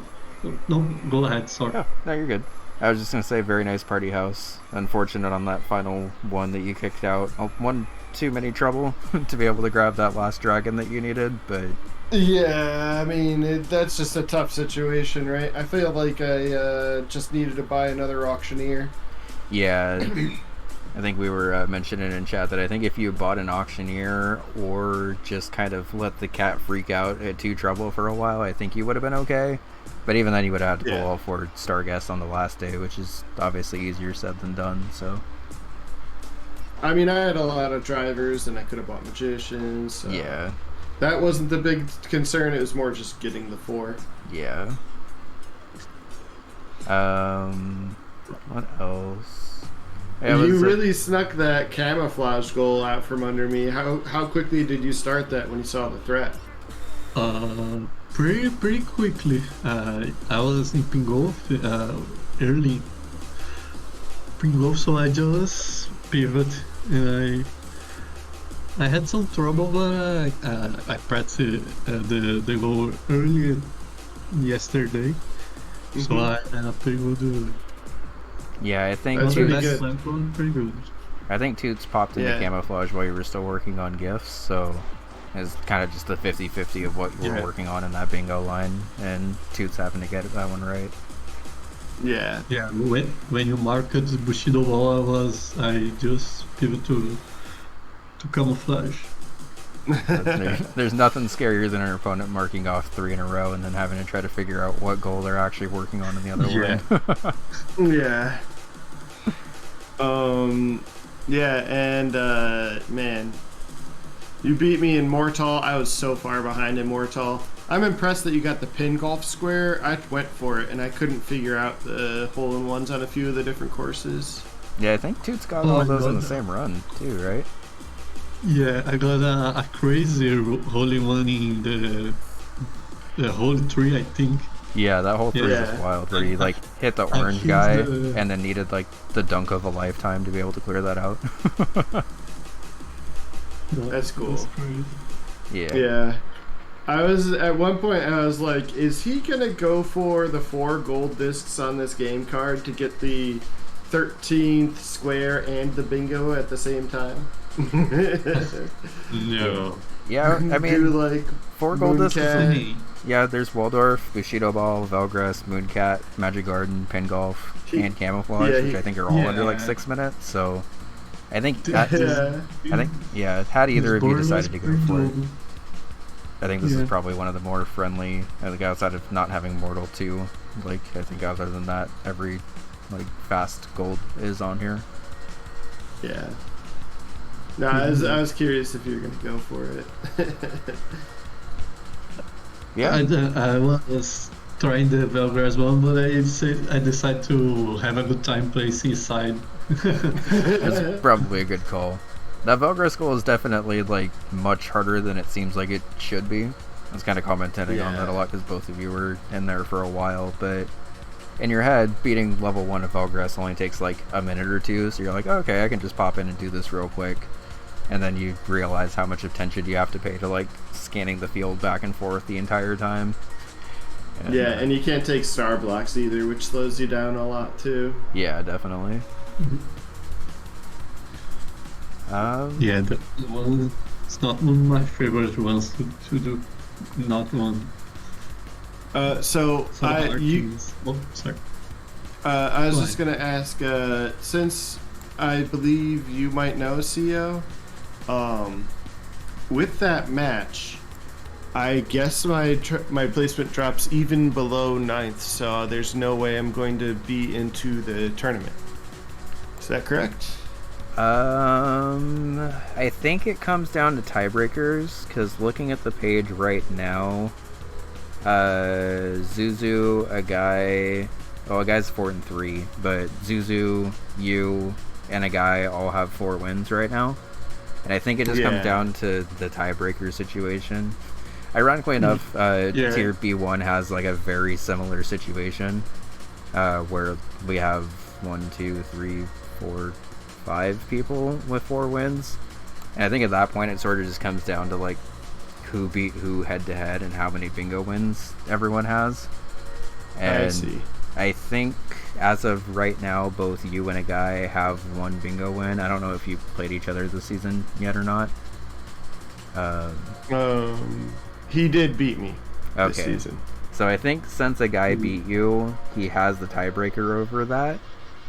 go ahead. Sorry. Oh, no, you're good. I was just gonna say, very nice party house. Unfortunate on that final one that you kicked out. One too many trouble to be able to grab that last dragon that you needed, but yeah, I mean that's just a tough situation, right? I feel like I just needed to buy another auctioneer. Yeah. I think we were mentioning in chat that I think if you bought an auctioneer or just kind of let the cat freak out at 2 trouble for a while, I think you would have been okay. But even then, you would have had to pull all 4 Starguests on the last day, which is obviously easier said than done. So, I mean, I had a lot of drivers, and I could have bought magicians. So yeah, that wasn't the big concern. It was more just getting the 4. Yeah. What else? You really snuck that camouflage goal out from under me. How quickly did you start that when you saw the threat? Pretty quickly. I was in Pingo early. Pingo, so I just pivot and I had some trouble, but I practiced the goal earlier yesterday, so I pivoted. Yeah, I think That's Toots, pretty good. I think Toots popped into camouflage while you were still working on gifts, so it's kind of just the 50-50 of what you were working on in that bingo line, and Toots having to get that one right. Yeah. Yeah. When you marked the Bushido wall, I just pivot to camouflage. There's nothing scarier than an opponent marking off 3 in a row and then having to try to figure out what goal they're actually working on in the other one. Yeah. Yeah, and man, you beat me in Mortal. I was so far behind in Mortal. I'm impressed that you got the pin golf square. I went for it and I couldn't figure out the hole-in-ones on a few of the different courses. Yeah, I think Toots got all those in the same run too, right? Yeah, I got a crazy hole-in-one in the hole 3, I think. Yeah, that whole 3 Yeah. was wild, where you like hit the I orange used guy the- and then needed like the dunk of a lifetime to be able to clear that out. That's cool. crazy. Yeah. Yeah. I was at one point. I was like, "Is he gonna go for the 4 gold discs on this game card to get the 13th square and the bingo at the same time?" No. Yeah, I Do mean, like 4 gold discs. Mooncat. Yeah, there's Waldorf, Bushido Ball, Velgress, Mooncat, Magic Garden, Pen Golf, and Camouflage, Yeah, which I think are all yeah. under like 6 minutes. So I think Yeah. had either His of you board was decided to go pretty for it, low. I think this Yeah. is probably one of the more friendly. I think outside of not having Mortal 2, like I think other than that, every like fast gold is on here. Yeah. No, I was curious if you were gonna go for it. Yeah, I was trying the Velgrass one, but I decided to have a good time playing Seaside. it's probably a good call. That Velgress goal is definitely like much harder than it seems like it should be. I was kind of commenting on that a lot because both of you were in there for a while, but in your head, beating level 1 of Velgress only takes like a minute or two, so you're like, okay, I can just pop in and do this real quick. And then you realize how much attention you have to pay to like scanning the field back and forth the entire time. Yeah, and you can't take star blocks either, which slows you down a lot too. Yeah, definitely. Yeah, that one. It's not one of my favorite ones to do. Not one. So So hard you, to- Oh, sorry. I was Go just gonna ask, since I believe you might know CEO, with that match, I guess my placement drops even below 9th, so there's no way I'm going to be into the tournament. Is that correct? I think it comes down to tiebreakers, because looking at the page right now, Zuzu, a guy's 4 and 3, but Zuzu, you, and a guy all have 4 wins right now. And I think it just comes down to the tiebreaker situation. Ironically enough, Tier B1 has like a very similar situation, where we have 1, 2, 3, 4, 5 people with 4 wins. And I think at that point it sort of just comes down to like who beat who head to head and how many bingo wins everyone has. And I see. I think as of right now, both you and a guy have 1 bingo win. I don't know if you played each other this season yet or not. He did beat me this Okay. season. So I think since a guy beat you, he has the tiebreaker over that.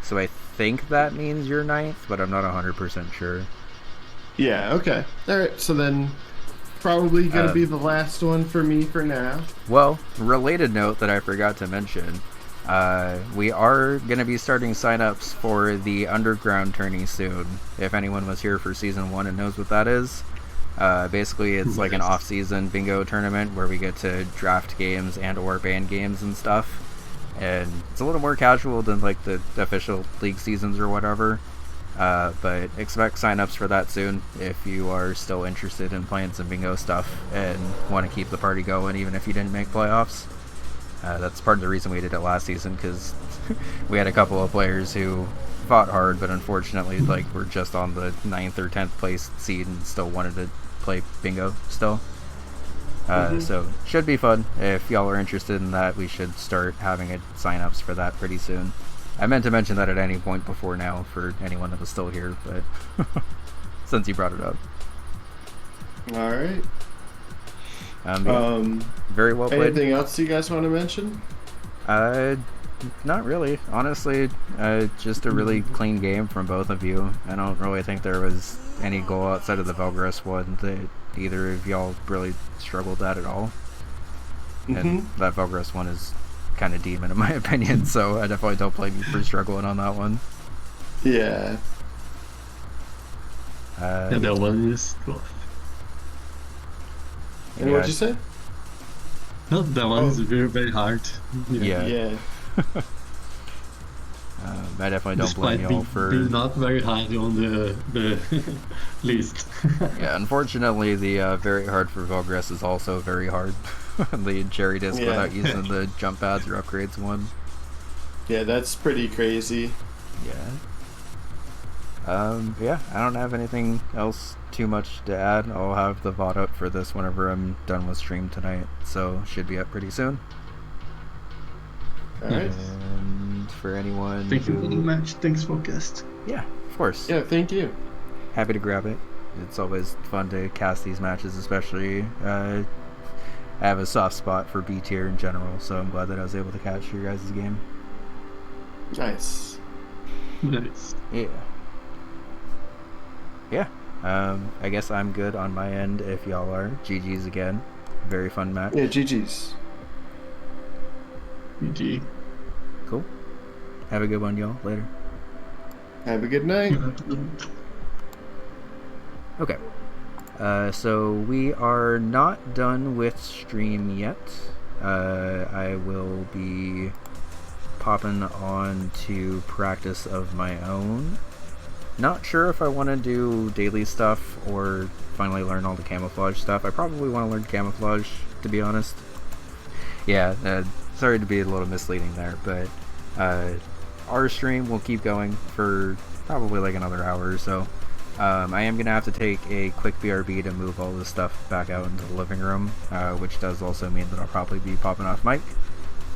So I think that means you're 9th, but I'm not 100% sure. Yeah, okay. Alright, so then probably gonna be the last one for me for now. Well, related note that I forgot to mention, we are going to be starting sign-ups for the Underground tourney soon. If anyone was here for Season 1 and knows what that is. Basically, it's like an off-season bingo tournament where we get to draft games and or ban games and stuff. And it's a little more casual than like the official league seasons or whatever. But expect sign-ups for that soon if you are still interested in playing some bingo stuff and want to keep the party going even if you didn't make playoffs. That's part of the reason we did it last season, because we had a couple of players who fought hard, but unfortunately like were just on the 9th or 10th place seed and still wanted to play bingo still. So should be fun. If y'all are interested in that, we should start having sign-ups for that pretty soon. I meant to mention that at any point before now for anyone that was still here, but since you brought it up. Alright. Very well played. Anything else you guys want to mention? Not really. Honestly, just a really clean game from both of you. I don't really think there was any goal outside of the Velgress one that either of y'all really struggled at all. And that Velgress one is kind of demon in my opinion, so I definitely don't blame you for struggling on that one. Yeah. And that one is tough. And what'd you say? No, that one is very, very hard. Yeah. Yeah. I definitely don't Despite blame y'all being for... not very high on the list. Yeah, unfortunately, the very hard for Velgress is also very hard. the Jerry disc Yeah. without using the jump pads or upgrades one. Yeah, that's pretty crazy. Yeah. Yeah, I don't have anything else too much to add. I'll have the VOD up for this whenever I'm done with stream tonight, so should be up pretty soon. All right. And for anyone Thank you who... very much. Thanks, podcast. Yeah, of course. Yeah, thank you. Happy to grab it. It's always fun to cast these matches, especially I have a soft spot for B tier in general, so I'm glad that I was able to catch your guys' game. Nice. Nice. Yeah. Yeah. I guess I'm good on my end if y'all are. GG's again. Very fun match. Yeah, GG's. GG. Cool. Have a good one, y'all. Later. Have a good night. Okay. So we are not done with stream yet. I will be popping on to practice of my own. Not sure if I want to do daily stuff or finally learn all the camouflage stuff. I probably want to learn camouflage, to be honest. Yeah, sorry to be a little misleading there, but our stream will keep going for probably like another hour or so. I am going to have to take a quick BRB to move all this stuff back out into the living room, which does also mean that I'll probably be popping off mic.